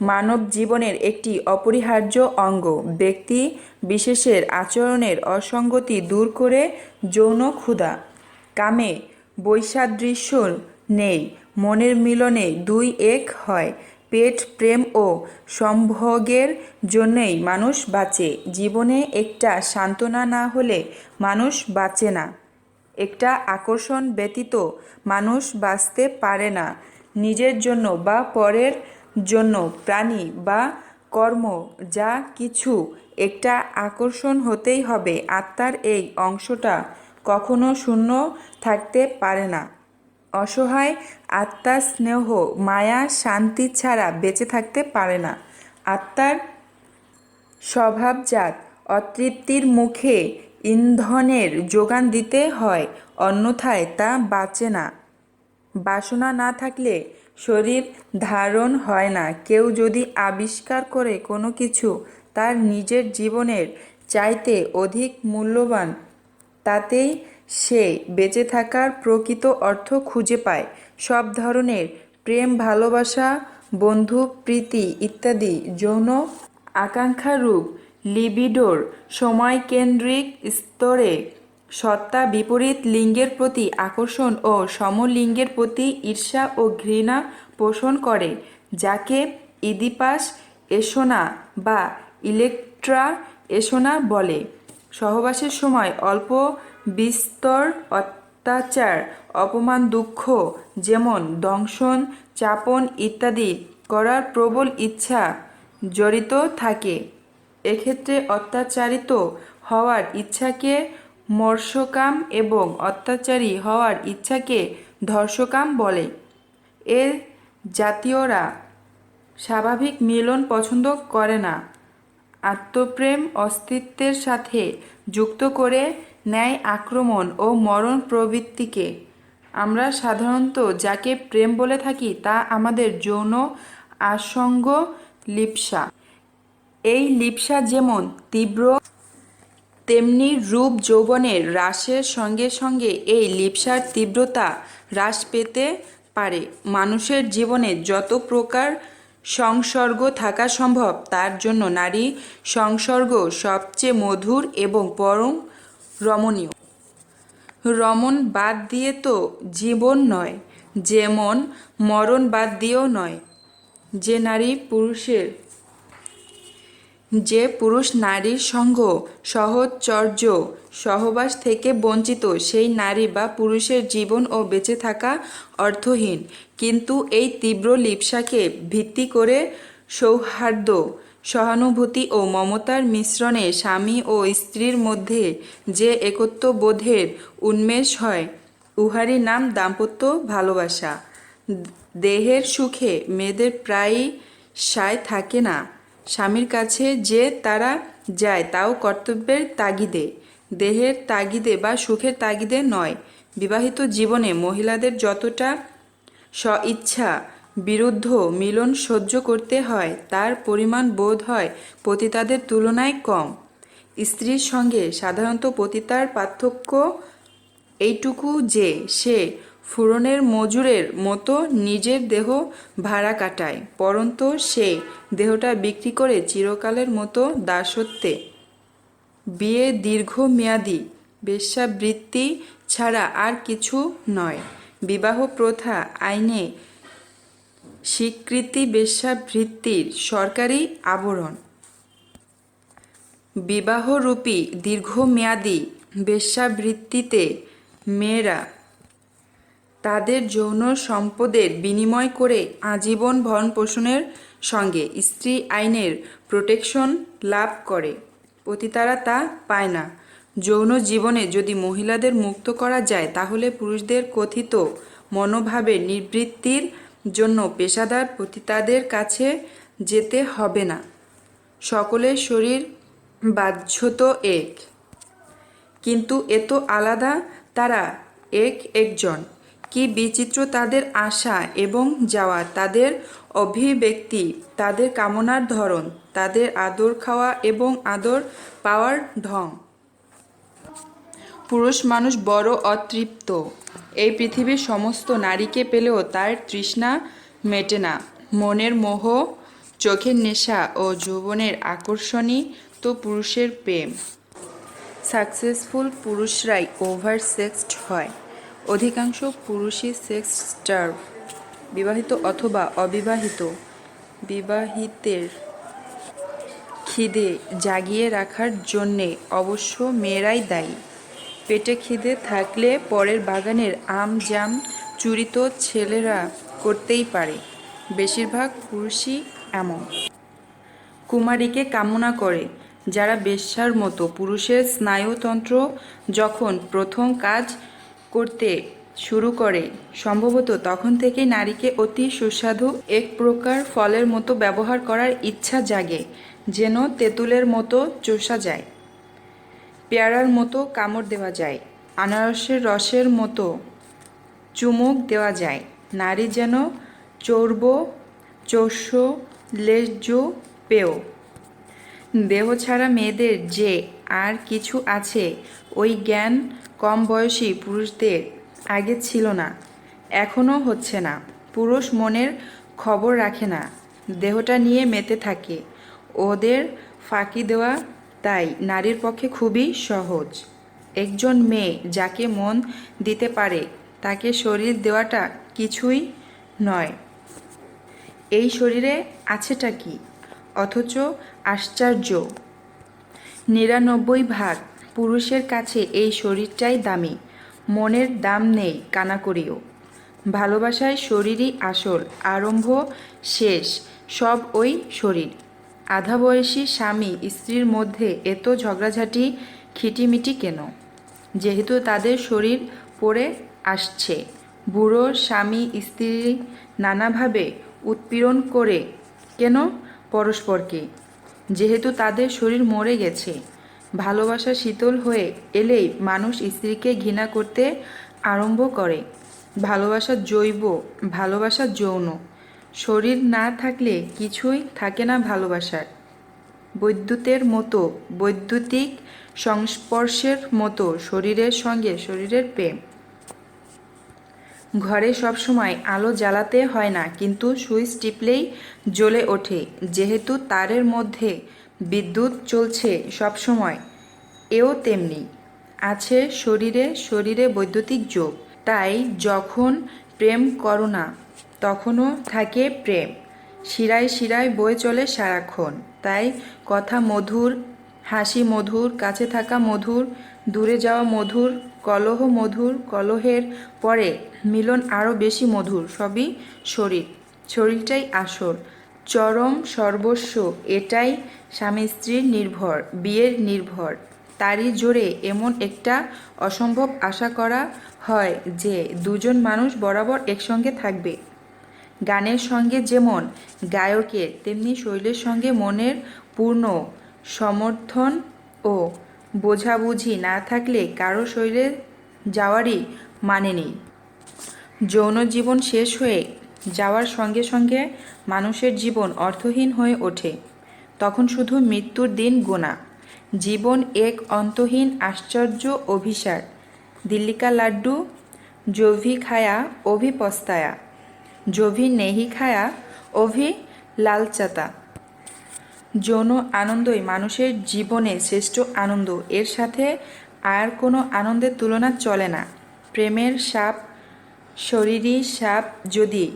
মানব জীবনের একটি অপরিহার্য অঙ্গ। ব্যক্তি বিশেষের আচরণের অসঙ্গতি দূর করে যৌন ক্ষুধা। কামে বৈসাদৃশ্য নেই, মনের মিলনে দুই এক হয়। পেট, প্রেম ও সম্ভোগের জন্যই মানুষ বাঁচে। জীবনে একটা সান্ত্বনা না হলে মানুষ বাঁচে না। একটা আকর্ষণ ব্যতীত মানুষ বাঁচতে পারে না। নিজের জন্য বা পরের জন্য প্রাণী বা কর্ম যা কিছু একটা আকর্ষণ হতেই হবে। আত্মার এই অংশটা কখনো শূন্য থাকতে পারে না। অসহায় আত্মা স্নেহ, মায়া, শান্তি ছাড়া বেঁচে থাকতে পারে না। আত্মার স্বভাবজাত অতৃপ্তির মুখে ইন্ধনের যোগান দিতে হয়, অন্যথায় তা বাঁচে না। বাসনা না থাকলে শরীর ধারণ হয় না। কেউ যদি আবিষ্কার করে কোনো কিছু তার নিজের জীবনের চাইতে অধিক মূল্যবান, তাতেই সে বেঁচে থাকার প্রকৃত অর্থ খুঁজে পায়। সব ধরনের প্রেম, ভালোবাসা, বন্ধু প্রীতি ইত্যাদি যৌন আকাঙ্ক্ষারূপ লিবিডোর সময়কেন্দ্রিক স্তরে সত্তা বিপরীত লিঙ্গের প্রতি আকর্ষণ ও সমলিঙ্গের প্রতি ঈর্ষা ও ঘৃণা পোষণ করে, যাকে ইদিপাস এসোনা বা ইলেকট্রা এসোনা বলে। সহবাসের সময় অল্প বিস্তর অত্যাচার, অপমান, দুঃখ, যেমন দংশন, চাপন ইত্যাদি করার প্রবল ইচ্ছা জড়িত থাকে। এক্ষেত্রে অত্যাচারিত হওয়ার ইচ্ছাকে মর্ষকাম এবং অত্যাচারী হওয়ার ইচ্ছাকে ধর্ষকাম বলে। এ জাতীয়রা স্বাভাবিক মিলন পছন্দ করে না। আত্মপ্রেম অস্তিত্বের সাথে যুক্ত করে নেয় আক্রমণ ও মরণ প্রবৃত্তিকে। আমরা সাধারণত যাকে প্রেম বলে থাকি তা আমাদের যৌন আসঙ্গ লিপ্সা। এই লিপ্সা যেমন তীব্র, তেমনি রূপ যৌবনের হ্রাসের সঙ্গে সঙ্গে এই লিপ্সার তীব্রতা হ্রাস পেতে পারে। মানুষের জীবনে যত প্রকার সংসর্গ থাকা সম্ভব, তার জন্য নারী সংসর্গ সবচেয়ে মধুর এবং পরম রমণীয়। রমণ বাদ দিয়ে তো জীবন নয়, যেমন মরণ বাদ দিয়েও নয়। যে পুরুষ নারীর সঙ্গ, সহচর্য, সহবাস থেকে বঞ্চিত, সেই নারী বা পুরুষের জীবন ও বেঁচে থাকা অর্থহীন। কিন্তু এই তীব্র লিপ্সাকে ভিত্তি করে সৌহার্দ্য, সহানুভূতি ও মমতার মিশ্রণে স্বামী ও স্ত্রীর মধ্যে যে একত্ববোধের উন্মেষ হয়, উহারই নাম দাম্পত্য ভালোবাসা। দেহের সুখে মেয়েদের প্রায়ই সায় থাকে না। স্বামীর কাছে যে তারা যায় তাও কর্তব্যের তাগিদে, দেহের তাগিদে বা সুখের তাগিদে নয়। বিবাহিত জীবনে মহিলাদের যতটা স্বইচ্ছা বিরুদ্ধ মিলন সহ্য করতে হয়, তার পরিমাণ বোধ হয় পতিতাদের তুলনায় কম। স্ত্রীর সঙ্গে সাধারণত পতিতার পার্থক্য এইটুকু যে সে ফুরনের মজুরের মতো নিজের দেহ ভাড়া কাটায়, পরন্তু সে দেহটা বিক্রি করে চিরকালের মতো দাসত্বে। বিয়ে দীর্ঘমেয়াদী বেশ্যাবৃত্তি ছাড়া আর কিছু নয়। বিবাহ প্রথা আইনে স্বীকৃতি বেশ্যাবৃত্তির সরকারি আবরণ। বিবাহরূপী দীর্ঘমেয়াদী বেশ্যাবৃত্তিতে মেয়েরা তাদের যৌন সম্পদের বিনিময় করে আজীবন ভরণপোষণের সঙ্গে স্ত্রী আইনের প্রোটেকশন লাভ করে। পতিতারা তা পায় না। যৌন জীবনে যদি মহিলাদের মুক্ত করা যায়, তাহলে পুরুষদের কথিত মনোভাবের নিবৃত্তির জন্য পেশাদার পতিতাদের কাছে যেতে হবে না। সকলের শরীর বাহ্যত এক, কিন্তু এত আলাদা তারা এক একজন। কি বিচিত্র তাদের আসা এবং যাওয়া, তাদের অভিব্যক্তি, তাদের কামনার ধরন, তাদের আদর খাওয়া এবং আদর পাওয়ার ঢং। পুরুষ মানুষ বড় অতৃপ্ত। এই পৃথিবীর সমস্ত নারীকে পেলেও তার তৃষ্ণা মেটে না। মনের মোহ, চোখের নেশা ও যৌবনের আকর্ষণই তো পুরুষের প্রেম। সাকসেসফুল পুরুষরাই ওভার সেক্সড হয়। অধিকাংশ পুরুষই সেক্স স্টার্ভ। বিবাহিত অথবা অবিবাহিত। বিবাহিতের খিদে জাগিয়ে রাখার জন্যে অবশ্য মেয়েরাই দায়ী। পেটে খিদে থাকলে পরের বাগানের আম জাম চুরি তো ছেলেরা করতেই পারে। বেশিরভাগ পুরুষই এমন। কুমারীকে কামনা করে, যারা বেশ্যার মতো। পুরুষের স্নায়ুতন্ত্র যখন প্রথম কাজ করতে শুরু করে সম্ভবত তখন থেকেই নারীকে অতি সুস্বাদু এক প্রকার ফলের মতো ব্যবহার করার ইচ্ছা জাগে, যেন তেঁতুলের মতো চষা যায়, পেয়ারার মতো কামড় দেওয়া যায়, আনারসের রসের মতো চুমুক দেওয়া যায়। নারী যেন চর্ব চোষ্য লেজ্জ পেয়। দেহ ছাড়া মেয়েদের যে আর কিছু আছে, ওই জ্ঞান কম বয়সী পুরুষদের আগে ছিল না, এখনও হচ্ছে না। পুরুষ মনের খবর রাখে না, দেহটা নিয়ে মেতে থাকে। ওদের ফাঁকি দেওয়া তাই নারীর পক্ষে খুবই সহজ। একজন মেয়ে যাকে মন দিতে পারে তাকে শরীর দেওয়াটা কিছুই নয়। এই শরীরে আছেটা কি? অথচ আশ্চর্য, ৯৯% পুরুষের কাছে এই শরীরটাই দামি। মনের দাম নেই কানাকড়িও। ভালোবাসায় শরীরই আসল, আরম্ভ শেষ সব ওই শরীর। আধা বয়সী স্বামী স্ত্রীর মধ্যে এত ঝগড়াঝাঁটি খিটিমিটি কেন? যেহেতু তাদের শরীর পড়ে আসছে। বুড়ো স্বামী স্ত্রী নানাভাবে উৎপীড়ন করে কেন পরস্পরকে? যেহেতু তাদের শরীর মরে গেছে। ভালোবাসা শীতল হয়ে এলেই মানুষ স্ত্রীকে ঘৃণা করতে আরম্ভ করে। ভালোবাসা জৈব, ভালোবাসা যৌন। শরীর না থাকলে কিছুই থাকে না ভালোবাসার। বৈদ্যুতের মতো, বৈদ্যুতিক সংস্পর্শের মতো শরীরের সঙ্গে শরীরের প্রেম। ঘরে সবসময় আলো জ্বালাতে হয় না, কিন্তু সুইচ টিপলেই জ্বলে ওঠে। যেহেতু তারের মধ্যে বিদ্যুৎ চলছে সবসময়, এও তেমনি আছে শরীরে শরীরে বৈদ্যুতিক যোগ। তাই যখন প্রেম করো না তখনও থাকে প্রেম, শিরায় শিরায় বয়ে চলে সারাক্ষণ। তাই কথা মধুর, হাসি মধুর, কাছে থাকা মধুর, দূরে যাওয়া মধুর, কলহ মধুর, কলহের পরে মিলন আরও বেশি মধুর। সবই শরীর, শরীরটাই আসল, চরম সর্বস্ব। এটাই স্বামী স্ত্রীর নির্ভর, বিয়ের নির্ভর। তারই জোরে এমন একটা অসম্ভব আশা করা হয় যে দুজন মানুষ বরাবর একসঙ্গে থাকবে। গানের সঙ্গে যেমন গায়কের, তেমনি শৈলের সঙ্গে মনের পূর্ণ সমর্থন ও বোঝাবুঝি না থাকলে কারো শৈলে যাওয়ারই মানে নেই। যৌন জীবন শেষ হয়ে যাওয়ার সঙ্গে সঙ্গে মানুষের জীবন অর্থহীন হয়ে ওঠে। তখন শুধু মৃত্যুর দিন গোনা। জীবন এক অন্তহীন আশ্চর্য অভিসার। দিল্লি কা লাড্ডু जो भी खाया वो भी पछताया, जो भी नहीं खाया वो भी লালচাতা। যৌন আনন্দই মানুষের জীবনে শ্রেষ্ঠ আনন্দ। এর সাথে আর কোনো আনন্দের তুলনা চলে না। প্রেমের সাপ, শরীরী সাপ যদি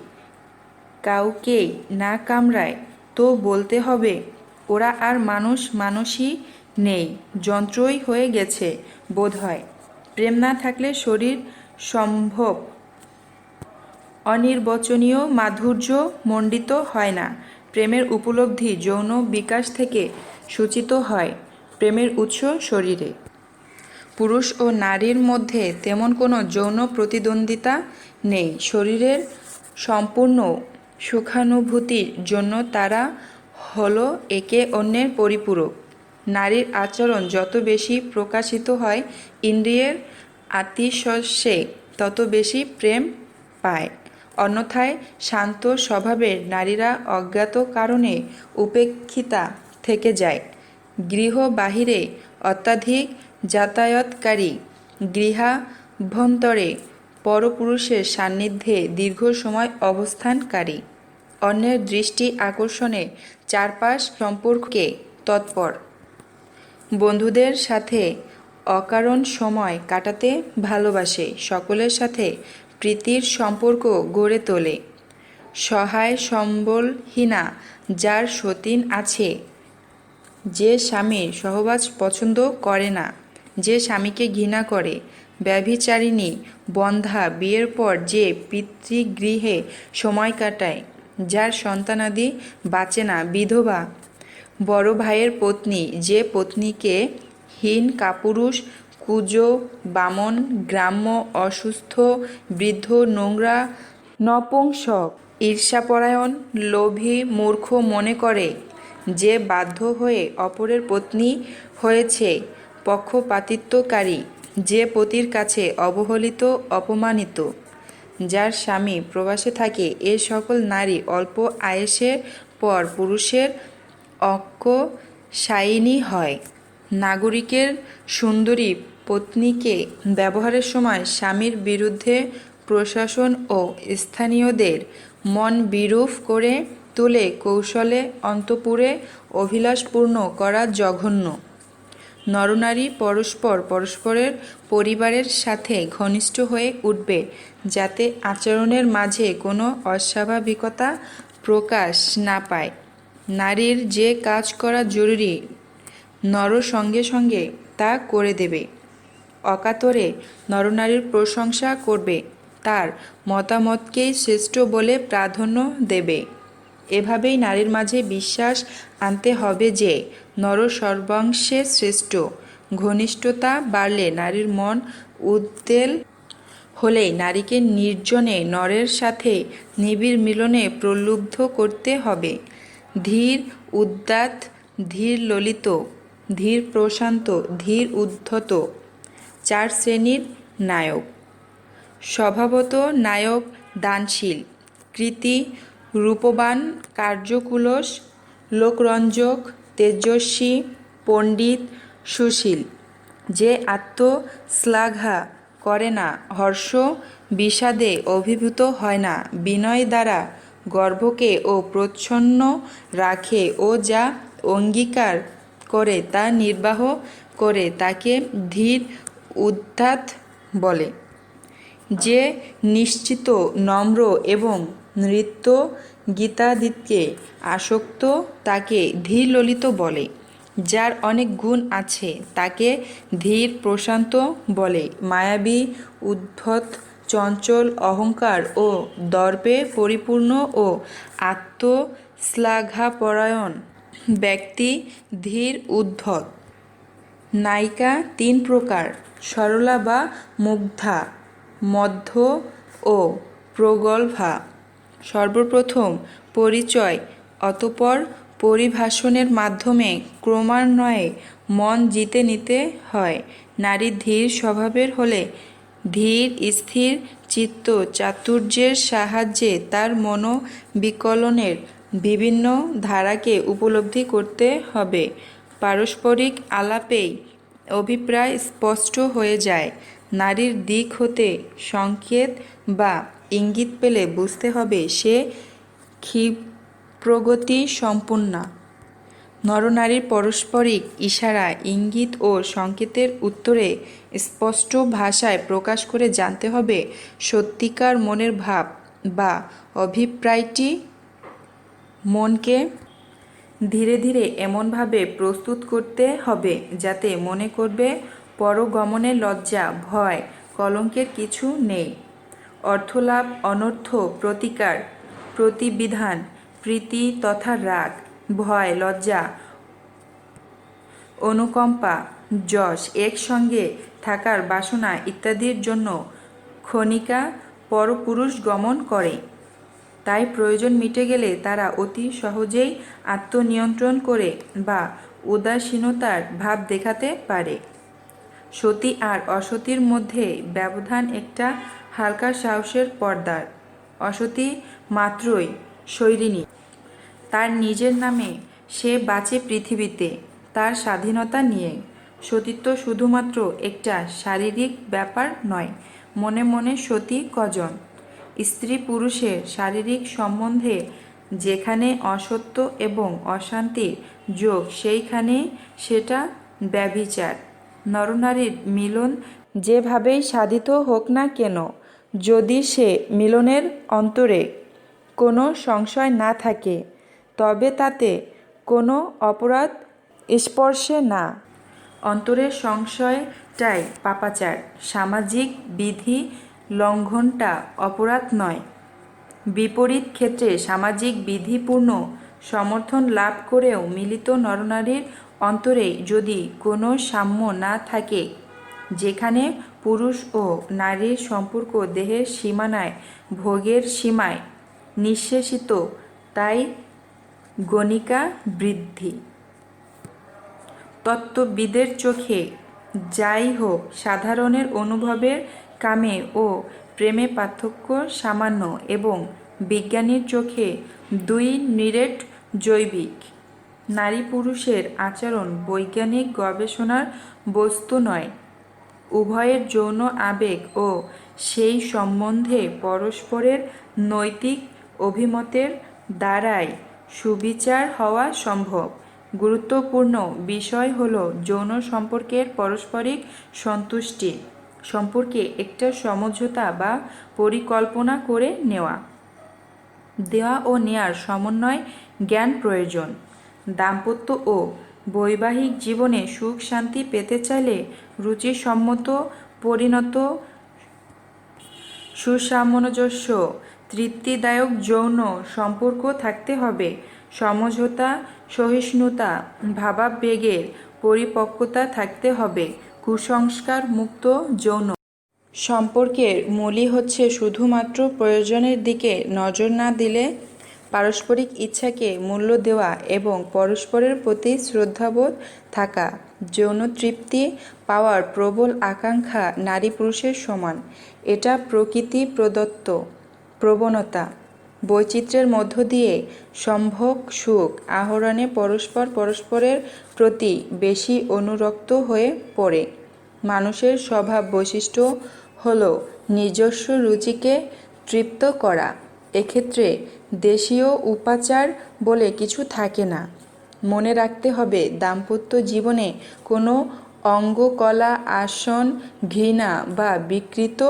কাউকেই না কামড়ায় তো বলতে হবে ওরা আর মানুষই নেই, যন্ত্রই হয়ে গেছে বোধহয়। প্রেম না থাকলে শরীর সম্ভব অনির্বচনীয় মাধুর্য মণ্ডিত হয় না। প্রেমের উপলব্ধি যৌন বিকাশ থেকে সূচিত হয়। প্রেমের উৎস শরীরে। পুরুষ ও নারীর মধ্যে তেমন কোনো যৌন প্রতিদ্বন্দ্বিতা নেই। শরীরের সম্পূর্ণ সুখানুভূতির জন্য তারা হলো একে অন্যের পরিপূরক। নারীর আচরণ যত বেশি প্রকাশিত হয় ইন্দ্রিয়ের আতিশস্যে, তত বেশি প্রেম পায়। অন্যথায় শান্ত স্বভাবের নারীরা অজ্ঞাত কারণে উপেক্ষিতা থেকে যায়। গৃহ বাহিরে অত্যাধিক যাতায়াতকারী, গৃহাভ্যন্তরে পরপুরুষের সান্নিধ্যে দীর্ঘ সময় অবস্থানকারী, অন্যের দৃষ্টি আকর্ষণে চারপাশ সম্পর্কে তৎপর, বন্ধুদের সাথে অকারণ সময় কাটাতে ভালোবাসে, সকলের সাথে প্রীতির সম্পর্ক গড়ে তোলে। সহায় সম্বলহীনা যার সতীন আছে, যে স্বামীর সহবাস পছন্দ করে না, যে স্বামীকে ঘৃণা করে, ব্যভিচারিণী, বন্ধ্যা, বিয়ের পর যে পিতৃগৃহে সময় কাটায়, যার সন্তানাদি বাঁচে না, বিধবা, বড় ভাইয়ের পত্নী যে পত্নীকে হীন, কাপুরুষ, কুজো, বামন, গ্রাম্য, অসুস্থ, বৃদ্ধ, নোংরা, নপুংসক, ঈর্ষাপরায়ণ, লোভী, মূর্খ মনে করে, যে বাধ্য হয়ে অপরের পত্নী হয়েছে, পক্ষপাতিত্বকারী, যে পতির কাছে অবহেলিত, অপমানিত, যার স্বামী প্রবাসে থাকে, এ সকল নারী অল্প আয়েসের পর পুরুষের অক্কশায়িনী হয়। নাগরিকের সুন্দরী পত্নীকে ব্যবহারের সময় স্বামীর বিরুদ্ধে প্রশাসন ও স্থানীয়দের মন বিরূপ করে তুলে কৌশলে অন্তঃপুরে অভিলাষপূর্ণ করা জঘন্য। নরনারী পরস্পর পরস্পরের পরিবারের সাথে ঘনিষ্ঠ হয়ে উঠবে, যাতে আচরণের মাঝে কোনো অস্বাভাবিকতা প্রকাশ না পায়। নারীর যে কাজ করা জরুরি, নর সঙ্গে সঙ্গে তা করে দেবে, অকাতরে নরনারীর প্রশংসা করবে, তার মতামতকেই শ্রেষ্ঠ বলে প্রাধান্য দেবে। এভাবেই নারীর মাঝে বিশ্বাস আনতে হবে যে নর সর্বাংশে শ্রেষ্ঠ। ঘনিষ্ঠতা বাড়লে, নারীর মন উদ্বেল হলেই নারীকে নির্জনে নরের সাথে নিবিড় মিলনে প্রলুব্ধ করতে হবে। ধীর উদ্দাত, ধীর ললিত, ধীর প্রশান্ত, ধীর উদ্ধত, 4 শ্রেণীর নায়ক। স্বভাবত নায়ক দানশীল, কৃতী, রূপবান, কার্যকুশল, লোকরঞ্জক, তেজস্বী, পণ্ডিত, সুশীল, যে আত্মশ্লাঘা করে না, হর্ষ বিষাদে অভিভূত হয় না, বিনয় দ্বারা গর্বকে ও প্রচ্ছন্ন রাখে ও যা অঙ্গীকার করে তা নির্বাহ করে, তাকে ধীর উদ্ধত বলে। যে নিশ্চিত, নম্র এবং নৃত্য গীতাদিতে আসক্ত, তাকে ধীর ললিত বলে। যার অনেক গুণ আছে, তাকে ধীর প্রশান্ত বলে। মায়াবী, উদ্ধত, চঞ্চল, অহংকার ও দর্পে পরিপূর্ণ ও আত্মশ্লাঘাপরায়ণ ব্যক্তি ধীর উদ্ধত। নায়িকা 3 প্রকার: সরলা বা মুগ্ধা, মধ্য ও প্রগল্ভা। সর্বপ্রথম পরিচয়, অতঃপর পরিভাষণের মাধ্যমে ক্রমান্বয়ে মন জিতে নিতে হয়। নারী ধীর স্বভাবের হলে ধীর স্থির চিত্ত চাতুর্যের সাহায্যে তার মনোবিকলনের বিভিন্ন ধারাকে উপলব্ধি করতে হবে। পারস্পরিক আলাপেই অভিপ্রায় স্পষ্ট হয়ে যায়। নারীর দিক হতে সংকেত বা ইঙ্গিত পেলে বুঝতে হবে সে ক্ষিপ্রগতি সম্পন্না। নরনারীর পারস্পরিক ইশারা, ইঙ্গিত ও সংকেতের উত্তরে স্পষ্ট ভাষায় প্রকাশ করে জানতে হবে সত্যিকার মনের ভাব বা অভিপ্রায়টি। মনকে ধীরে ধীরে এমনভাবে প্রস্তুত করতে হবে যাতে মনে করবে পরগমনে লজ্জা, ভয়, কলঙ্কের কিছু নেই। অর্থলাভ, অনর্থ, প্রতিকার, প্রতিবিধান, প্রীতি তথা রাগ, ভয়, লজ্জা, অনুকম্পা, যশ, একসঙ্গে থাকার বাসনা ইত্যাদির জন্য ক্ষণিকা পরপুরুষ গমন করে। তাই প্রয়োজন মিটে গেলে তারা অতি সহজেই আত্মনিয়ন্ত্রণ করে বা উদাসীনতার ভাব দেখাতে পারে। সতী আর অসতীর মধ্যে ব্যবধান একটা হালকা সাহসের পর্দার। অসতী মাত্রই শৈরিনী, তার নিজের নামে সে বাঁচে পৃথিবীতে, তার স্বাধীনতা নিয়ে। সতীত্ব শুধুমাত্র একটা শারীরিক ব্যাপার নয়। মনে মনে সতী কজন? স্ত্রী পুরুষের শারীরিক সম্বন্ধে যেখানে অসত্য এবং অশান্তির যোগ, সেইখানে সেটা ব্যভিচার। নরনারীর মিলন যেভাবেই সাধিত হোক না কেন, যদি সে মিলনের অন্তরে কোনো সংশয় না থাকে, তবে তাতে কোনো অপরাধ স্পর্শে না। অন্তরের সংশয়টাই পাপাচার। সামাজিক বিধি লঙ্ঘনটা অপরাধ নয়। বিপরীত ক্ষেত্রে সামাজিক বিধিপূর্ণ সমর্থন লাভ করেও মিলিত নরনারীর অন্তরে যদি কোনো সাম্য না থাকে, যেখানে পুরুষ ও নারীর সম্পর্ক দেহের সীমানায়, ভোগের সীমায় নিঃশেষিত, তাই গণিকা বৃদ্ধি। তত্ত্ববিদের চোখে যাই হোক, সাধারণের অনুভবের কামে ও প্রেমে পার্থক্য সামান্য, এবং বিজ্ঞানীর চোখে দুই নিরেট জৈবিক। নারী পুরুষের আচরণ বৈজ্ঞানিক গবেষণার বস্তু নয়। উভয়ের যৌন আবেগ ও সেই সম্বন্ধে পরস্পরের নৈতিক অভিমতের দ্বারাই সুবিচার হওয়া সম্ভব। গুরুত্বপূর্ণ বিষয় হল যৌন সম্পর্কের পারস্পরিক সন্তুষ্টি সম্পর্কে একটা সমঝোতা বা পরিকল্পনা করে দেওয়া ও নেয়ার সমন্বয় জ্ঞান প্রয়োজন। দাম্পত্য ও বৈবাহিক জীবনে সুখ শান্তি পেতে চাইলে রুচিসম্মত, পরিণত, সুসামঞ্জস্য, তৃপ্তিদায়ক যৌন সম্পর্ক থাকতে হবে। সমঝোতা, সহিষ্ণুতা, ভাবাবেগের পরিপক্কতা থাকতে হবে। কুসংস্কার মুক্ত যৌন সম্পর্কের মূলই হচ্ছে শুধুমাত্র প্রয়োজনের দিকে নজর না দিলে পারস্পরিক ইচ্ছাকে মূল্য দেওয়া এবং পরস্পরের প্রতি শ্রদ্ধাবোধ থাকা। যৌন তৃপ্তি পাওয়ার প্রবল আকাঙ্ক্ষা নারী পুরুষের সমান। এটা প্রকৃতি প্রদত্ত প্রবণতা। বৈচিত্র্যের মধ্য দিয়ে সম্ভোগ সুখ আহরণে পরস্পরের প্রতি বেশি অনুরক্ত হয়ে পড়ে। মানুষের স্বভাব বৈশিষ্ট্য হল নিজস্ব রুচিকে তৃপ্ত করা। এক্ষেত্রে দেশীয় উপাচার বলে কিছু থাকে না। মনে রাখতে হবে, দাম্পত্য জীবনে কোনো অঙ্গকলা আসন ঘৃণা বা বিকৃত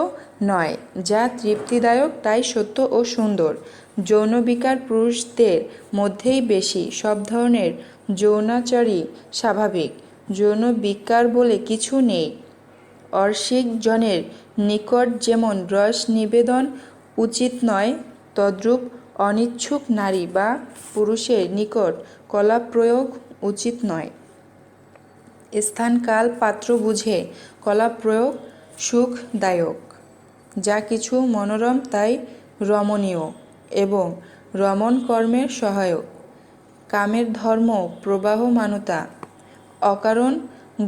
নয়। যা তৃপ্তিদায়ক তাই সত্য ও সুন্দর। যৌন বিকার পুরুষদের মধ্যেই বেশি। সব ধরনের যৌনাচারই স্বাভাবিক। যৌন বিকার বলে কিছু নেই। অরসিক জনের নিকট যেমন রস নিবেদন উচিত নয়, তদ্রূপ অনিচ্ছুক নারী বা পুরুষের নিকট কলাপ্রয়োগ উচিত নয়। স্থান কাল পাত্র বুঝে কলাপ্রয়োগ সুখদায়ক। যা কিছু মনোরম তাই রমণীয় এবং রমণ কর্মের সহায়ক। কামের ধর্ম প্রবাহমানতা। অকারণ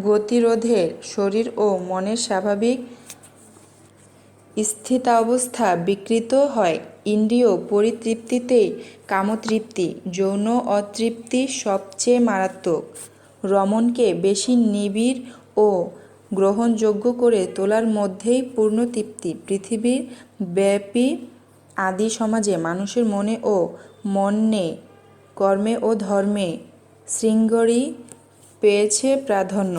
গতিরোধের শরীর ও মনের স্বাভাবিক স্থিতাবস্থা বিকৃত হয়। ইন্দ্রিয় পরিতৃপ্তিতেই কামতৃপ্তি। যৌন অতৃপ্তি সবচেয়ে মারাত্মক। রমণকে বেশি নিবিড় ও গ্রহণযোগ্য করে তোলার মধ্যেই পূর্ণ তৃপ্তি। পৃথিবীর ব্যাপী আদি সমাজে মানুষের মনে ও মনে, কর্মে ও ধর্মে শৃঙ্গারই পেয়েছে প্রাধান্য।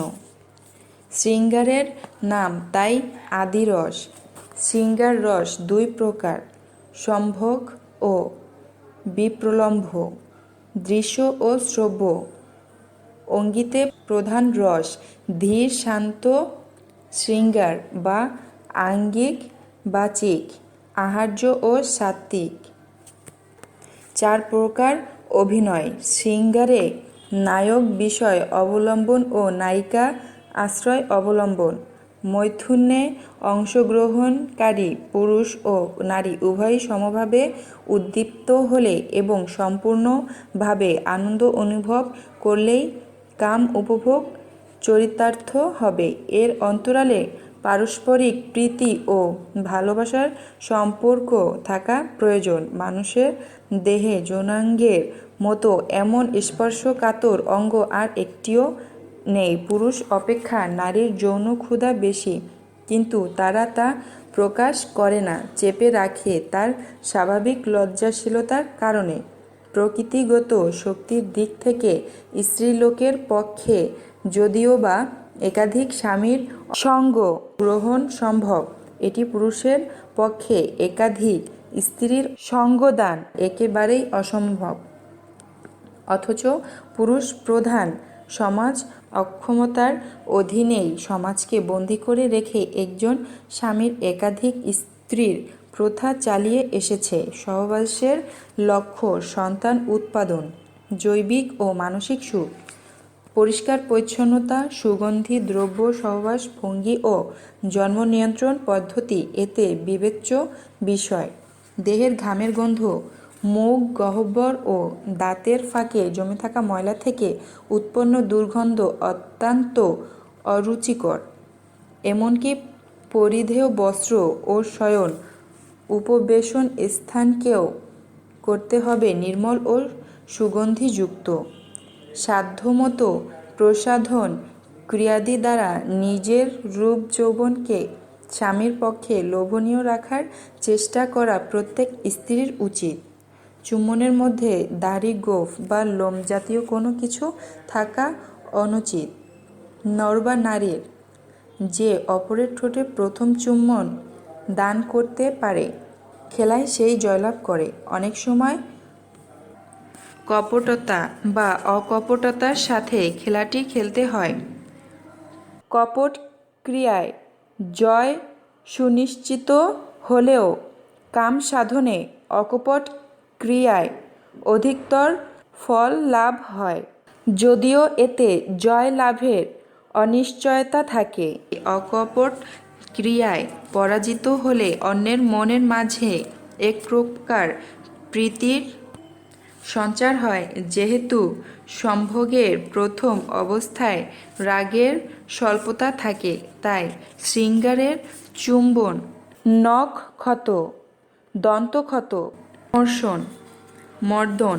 শৃঙ্গারের নাম তাই আদিরস। শৃঙ্গার রস দুই প্রকার, সম্ভোগ ও বিপ্রলম্ভ। দৃশ্য ও শ্রব্য অঙ্গিতে প্রধান রস ধীর শান্ত শৃঙ্গার বা আঙ্গিক বাচিক, আহার্য ও সাত্ত্বিক। চার প্রকার অভিনয়। শৃঙ্গারে নায়ক বিষয় অবলম্বন ও নায়িকা আশ্রয় অবলম্বন। মৈথুনে অংশগ্রহণকারী পুরুষ ও নারী উভয়ই সমভাবে উদ্দীপ্ত হলে এবং সম্পূর্ণভাবে আনন্দ অনুভব করলেই কাম উপভোগ চরিতার্থ হবে। এর অন্তরালে পারস্পরিক প্রীতি ও ভালোবাসার সম্পর্ক থাকা প্রয়োজন। মানুষের দেহে যৌনাঙ্গের মতো এমন স্পর্শকাতর অঙ্গ আর একটিও নেই। পুরুষ অপেক্ষা নারীর যৌন ক্ষুধা বেশি, কিন্তু তারা তা প্রকাশ করে না, চেপে রাখে তার স্বাভাবিক লজ্জাশীলতার কারণে। প্রকৃতিগত শক্তির দিক থেকে স্ত্রীলোকের পক্ষে যদিওবা একাধিক স্বামীর সঙ্গ গ্রহণ সম্ভব, এটি পুরুষের পক্ষে একাধিক স্ত্রীর সঙ্গদান একেবারেই অসম্ভব। অথচ পুরুষ প্রধান সমাজ অক্ষমতার অধীনেই সমাজকে বন্দী করে রেখে একজন স্বামীর একাধিক স্ত্রীর প্রথা চালিয়ে এসেছে। সহবাসের লক্ষ্য সন্তান উৎপাদন। জৈবিক ও মানসিক সুখ, পরিষ্কার পরিচ্ছন্নতা, সুগন্ধি দ্রব্য সহবাস ভঙ্গি ও জন্ম নিয়ন্ত্রণ পদ্ধতি এতে বিবেচ্য বিষয়। দেহের ঘামের গন্ধ, মুখ গহ্বর ও দাঁতের ফাঁকে জমে থাকা ময়লা থেকে উৎপন্ন দুর্গন্ধ অত্যন্ত অরুচিকর। এমনকি পরিধেয় বস্ত্র ও শয়ন উপবেশন স্থানকেও করতে হবে নির্মল ও সুগন্ধিযুক্ত। সাধ্যমতো প্রসাধন ক্রিয়াদি দ্বারা নিজের রূপ যৌবনকে স্বামীর পক্ষে লোভনীয় রাখার চেষ্টা করা প্রত্যেক স্ত্রীর উচিত। চুম্বনের মধ্যে দাড়ি, গোঁফ বা লোম জাতীয় কোনো কিছু থাকা অনুচিত। নর বা নারীর যে অপরের ঠোঁটে প্রথম চুম্বন দান করতে পারে, খেলায় সেই জয়লাভ করে। অনেক সময় কপটতা বা অকপটতার সাথে খেলাটি খেলতে হয়। কপট ক্রিয়ায় জয় সুনিশ্চিত হলেও কাম সাধনে অকপট ক্রিয়ায় অধিকতর ফল লাভ হয়, যদিও এতে জয় লাভের অনিশ্চয়তা থাকে। অকপট ক্রিয়ায় পরাজিত হলে অন্যের মনের মাঝে এক প্রকার প্রীতির সঞ্চার হয়। যেহেতু সম্ভোগের প্রথম অবস্থায় রাগের স্বল্পতা থাকে, তাই শৃঙ্গারের চুম্বন, নখ ক্ষত, দন্তক্ষত, মর্ষণ, মর্দন,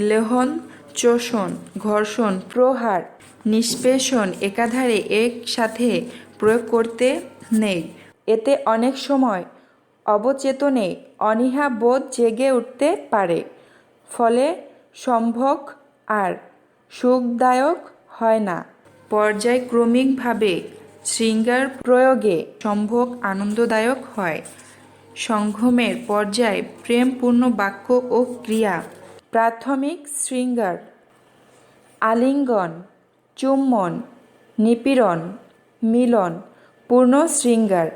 লেহন, চোষণ, ঘর্ষণ, প্রহার, নিষ্পেষণ একাধারে একসাথে প্রয়োগ করতে নেই। এতে অনেক সময় অবচেতনে অনীহা বোধ জেগে উঠতে পারে, ফলে সম্ভোগ আর সুখদায়ক হয় না। পর্যায়ক্রমিকভাবে শৃঙ্গার প্রয়োগে সম্ভোগ আনন্দদায়ক হয়। সঙ্গমের পর্যায়ে প্রেমপূর্ণ বাক্য ও ক্রিয়া। প্রাথমিক শৃঙ্গার: আলিঙ্গন, চুম্বন, নিপীড়ন, মিলন। পূর্ণ শৃঙ্গার: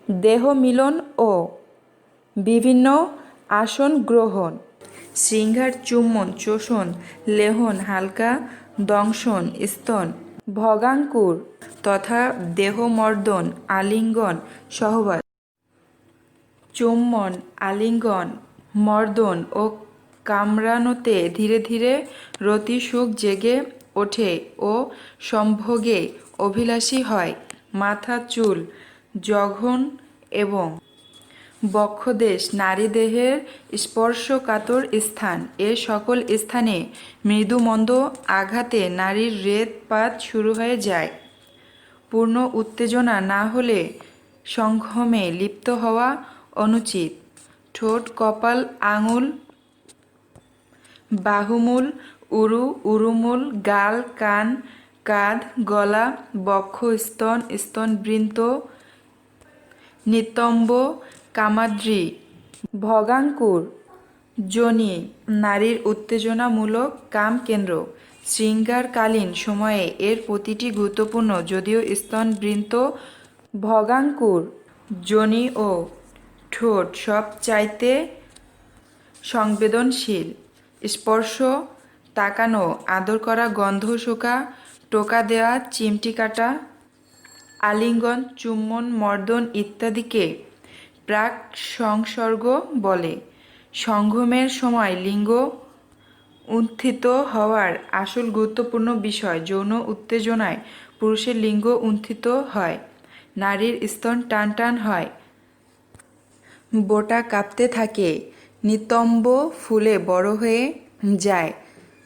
দেহ মিলন ও বিভিন্ন আসন গ্রহণ। শৃঙ্গার: চুম্বন, চোষণ, লেহন, হালকা দংশন, স্তন, ভগাঙ্কুর তথা দেহমর্দন, আলিঙ্গন, সহবাস। চুম্বন, আলিঙ্গন, মর্দন ও কামড়ানোতে ধীরে ধীরে রতিসুখ জেগে ওঠে ও সম্ভোগে অভিলাষী হয়। মাথা, চুল, জঘন এবং বক্ষদেশ নারীদেহের স্পর্শকাতর স্থান। এ সকল স্থানে মৃদু মন্দ আঘাতে নারীর রেতপাত শুরু হয়ে যায়। পূর্ণ উত্তেজনা না হলে সঙ্গমে লিপ্ত হওয়া অনুচিত। ঠোঁট, কপাল, আঙুল, বাহুমূল, উরু, উরুমূল, গাল, কান, কাঁধ, গলা, বক্ষ, স্তন, স্তনবৃন্ত, নিতম্ব, কামাদ্রি, ভগাঙ্কুর, যোনি নারীর উত্তেজনামূলক কাম কেন্দ্র। শৃঙ্গারকালীন সময়ে এর প্রতিটি গুরুত্বপূর্ণ, যদিও স্তনবৃন্ত, ভগাঙ্কুর, যোনি ও ঠোঁট সবচাইতে সংবেদনশীল। স্পর্শ, তাকানো, আদর করা, গন্ধ শোকা, টোকা দেওয়া, চিমটি কাটা, আলিঙ্গন, চুম্বন, মর্দন ইত্যাদিকে প্রাক সংসর্গ বলে। সঙ্গমের সময় লিঙ্গ উত্থিত হওয়ার আসল গুরুত্বপূর্ণ বিষয়। যৌন উত্তেজনায় পুরুষের লিঙ্গ উত্থিত হয়, নারীর স্তন টান টান হয়, বোঁটা কাঁপতে থাকে, নিতম্ব ফুলে বড় হয়ে যায়,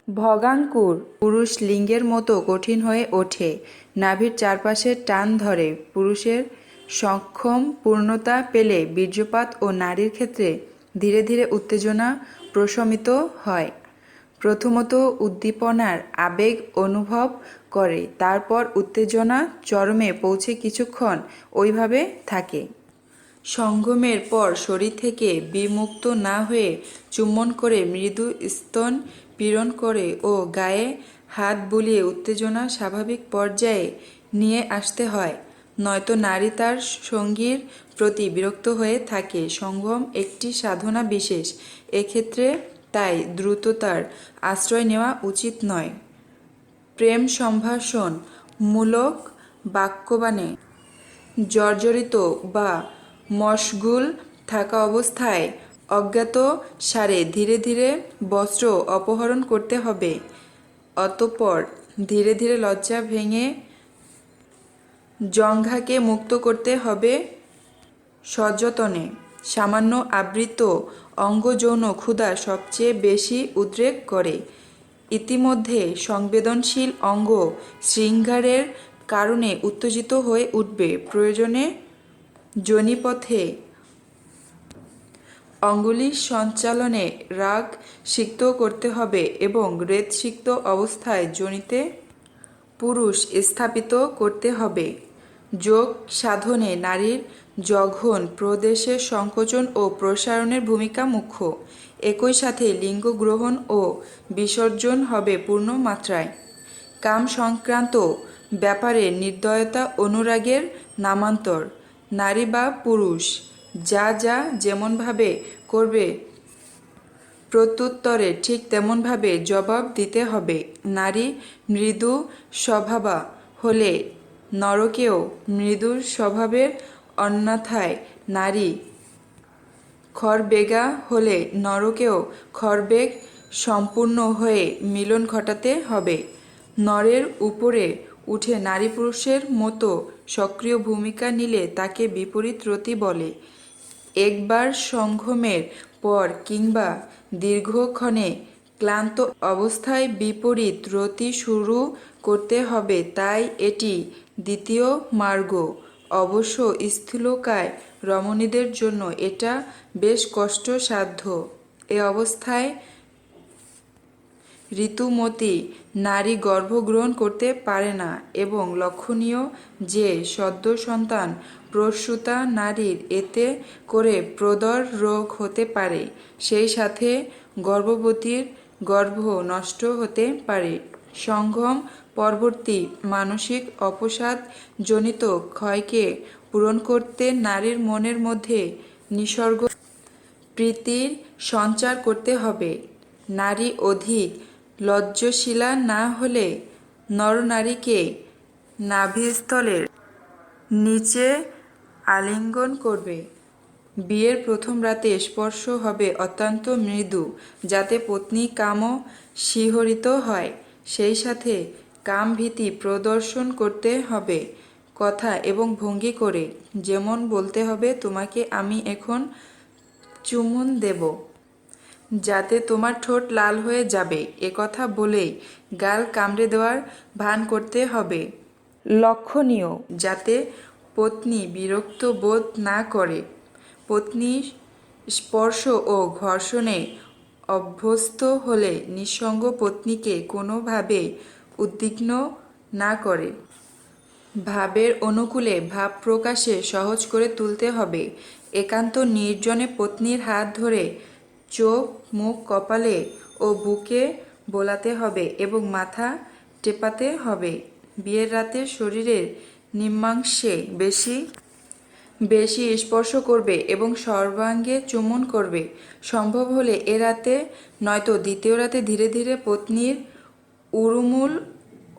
ভগাঙ্কুর পুরুষ লিঙ্গের মতো কঠিন হয়ে ওঠে, নাভির চারপাশে টান ধরে। পুরুষের সক্ষম পূর্ণতা পেলে বীর্যপাত ও নারীর ক্ষেত্রে ধীরে ধীরে উত্তেজনা প্রশমিত হয়। প্রথমত উদ্দীপনার আবেগ অনুভব করে, তারপর উত্তেজনা চরমে পৌঁছে কিছুক্ষণ ওইভাবে থাকে। সঙ্গমের পর শরীর থেকে বিমুক্ত না হয়ে চুম্বন করে, মৃদু স্তন পীড়ন করে ও গায়ে হাত বুলিয়ে উত্তেজনা স্বাভাবিক পর্যায়ে নিয়ে আসতে হয়, নয়তো নারী তার সঙ্গীর প্রতি বিরক্ত হয়ে থাকে। সঙ্গম একটি সাধনা বিশেষ। এক্ষেত্রে তাই দ্রুততার আশ্রয় নেওয়া উচিত নয়। প্রেম সম্ভাষণ মূলক বাক্যবাণে জর্জরিত বা মশগুল থাকা অবস্থায় অজ্ঞাত সারে ধীরে ধীরে বস্ত্র অপহরণ করতে হবে। অতঃপর ধীরে ধীরে লজ্জা ভেঙে জঙ্ঘাকে মুক্ত করতে হবে সযতনে। সামান্য আবৃত অঙ্গযৌন ক্ষুধা সবচেয়ে বেশি উদ্রেক করে। ইতিমধ্যে সংবেদনশীল অঙ্গ শৃঙ্গারের কারণে উত্তেজিত হয়ে উঠবে। প্রয়োজনে যোনিপথে অঙ্গুলি সঞ্চালনে রাগ সিক্ত করতে হবে এবং রেতসিক্ত অবস্থায় যোনিতে পুরুষ স্থাপিত করতে হবে। যোগ সাধনে নারীর জঘন প্রদেশের সংকোচন ও প্রসারণের ভূমিকা মুখ্য। একই সাথে লিঙ্গ গ্রহণ ও বিসর্জন হবে পূর্ণ মাত্রায়। কাম সংক্রান্ত ব্যাপারে নির্দয়তা অনুরাগের নামান্তর। নারী বা পুরুষ যা যা যেমনভাবে করবে প্রত্যুত্তরে ঠিক তেমনভাবে জবাব দিতে হবে। নারী মৃদু স্বভাবা হলে নরকেও মৃদু স্বভাবের, অন্যথায় নারী খরবেগা হলে নরকেও খরবেগ সম্পূর্ণ হয়ে মিলন ঘটাতে হবে। নরের উপরে উঠে নারী পুরুষের মতো সক্রিয় ভূমিকা নিলে তাকে বিপরীত রতি বলে। একবার সঙ্গমের পর কিংবা দীর্ঘক্ষণে ক্লান্ত অবস্থায় বিপরীত রতি শুরু করতে হবে, তাই এটি দ্বিতীয় মার্গ। অবশ্য স্থূলকায় রমণীদের জন্য এটা বেশ কষ্টসাধ্য। এ অবস্থায় ঋতুমতী নারী গর্ভগ্রহণ করতে পারে না এবং লক্ষণীয় যে সদ্য সন্তান প্রসূতা নারীর এতে করে প্রদর রোগ হতে পারে, সেই সাথে গর্ভবতীর গর্ভ নষ্ট হতে পারে। সঙ্গম পরবর্তী মানসিক অবসাদ জনিত ক্ষয়কে পূরণ করতে নারীর মনের মধ্যে নিসর্গ প্রীতির সঞ্চার করতে হবে। নারী অধিক লজ্জাশীলা না হলে নরনারীকে নাভিস্থলের নিচে আলিঙ্গন করবে। বিয়ের প্রথম রাতে স্পর্শ হবে অত্যন্ত মৃদু, যাতে পত্নী কামও শিহরিত হয়। সেই সাথে কামভীতি প্রদর্শন করতে হবে কথা এবং ভঙ্গি করে। যেমন বলতে হবে, তোমাকে আমি এখন চুমুন দেব, যাতে তোমার ঠোঁট লাল হয়ে যাবে। একথা বলেই গাল কামড়ে দেওয়ার ভান করতে হবে। লক্ষণীয়, যাতে পত্নী বিরক্ত বোধ না করে। পত্নী স্পর্শ ও ঘর্ষণে অভ্যস্ত হলে নিঃসঙ্গ পত্নীকে কোনোভাবে উদ্বিগ্ন না করে। ভাবের অনুকূলে ভাব প্রকাশে সহজ করে তুলতে হবে। একান্ত নির্জনে পত্নীর হাত ধরে চোখ, মুখ, কপালে ও বুকে বোলাতে হবে এবং মাথা টেপাতে হবে। বিয়ের রাতে শরীরের নিম্নাংশে বেশি বেশি স্পর্শ করবে এবং সর্বাঙ্গে চুম্বন করবে। সম্ভব হলে এ রাতে নয়তো দ্বিতীয় রাতে ধীরে ধীরে পত্নীর উরুমুল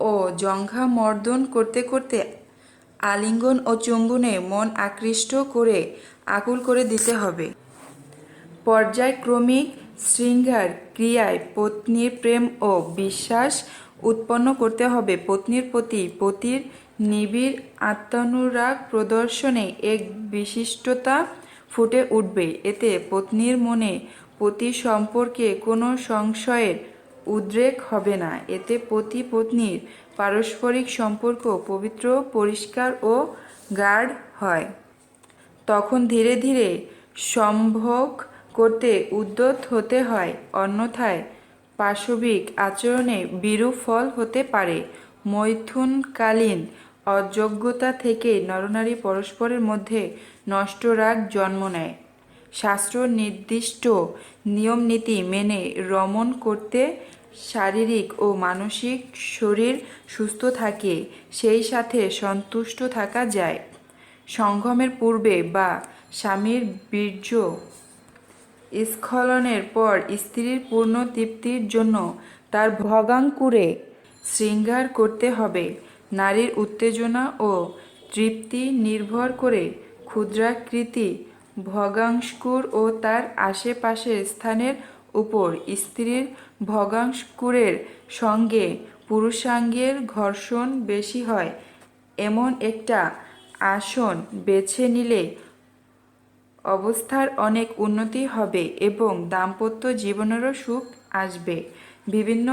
ও জঙ্ঘা মর্দন করতে করতে আলিঙ্গন ও চুম্বনে মন আকৃষ্ট করে আকুল করে দিতে হবে। পর্যায়ক্রমিক শৃঙ্গার ক্রিয়ায় পত্নীর প্রেম ও বিশ্বাস উৎপন্ন করতে হবে। পত্নীর প্রতি পতির নিবিড় আত্মানুরাগ প্রদর্শনে এক বিশিষ্টতা ফুটে উঠবে। এতে পত্নীর মনে পতি সম্পর্কে কোনো সংশয়ের উদ্রেক হবে না। এতে পতি পত্নীর পারস্পরিক সম্পর্ক পবিত্র, পরিষ্কার ও গাঢ় হয়। তখন ধীরে ধীরে সম্ভোগ করতে উদ্যত হতে হয়, অন্যথায় পাশবিক আচরণে বিরূপ ফল হতে পারে। মৈথুনকালীন অযোগ্যতা থেকে নরনারী পরস্পরের মধ্যে নষ্ট রাগ জন্ম নেয়। শাস্ত্র নির্দিষ্ট নিয়মনীতি মেনে রমণ করতে শারীরিক ও মানসিক শরীর সুস্থ থাকে, সেই সাথে সন্তুষ্ট থাকা যায়। সঙ্গমের পূর্বে বা স্বামীর বীর্য স্খলনের পর স্ত্রীর পূর্ণ তৃপ্তির জন্য তার ভগাঙ্কুরে শৃঙ্গার করতে হবে। নারীর উত্তেজনা ও তৃপ্তি নির্ভর করে ক্ষুদ্রাকৃতি ভগাঙ্কুর ও তার আশেপাশের স্থানের উপর। স্ত্রীর ভগাঙ্কুরের সঙ্গে পুরুষাঙ্গের ঘর্ষণ বেশি হয় এমন একটা আসন বেছে নিলে অবস্থার অনেক উন্নতি হবে এবং দাম্পত্য জীবনেরও সুখ আসবে। বিভিন্ন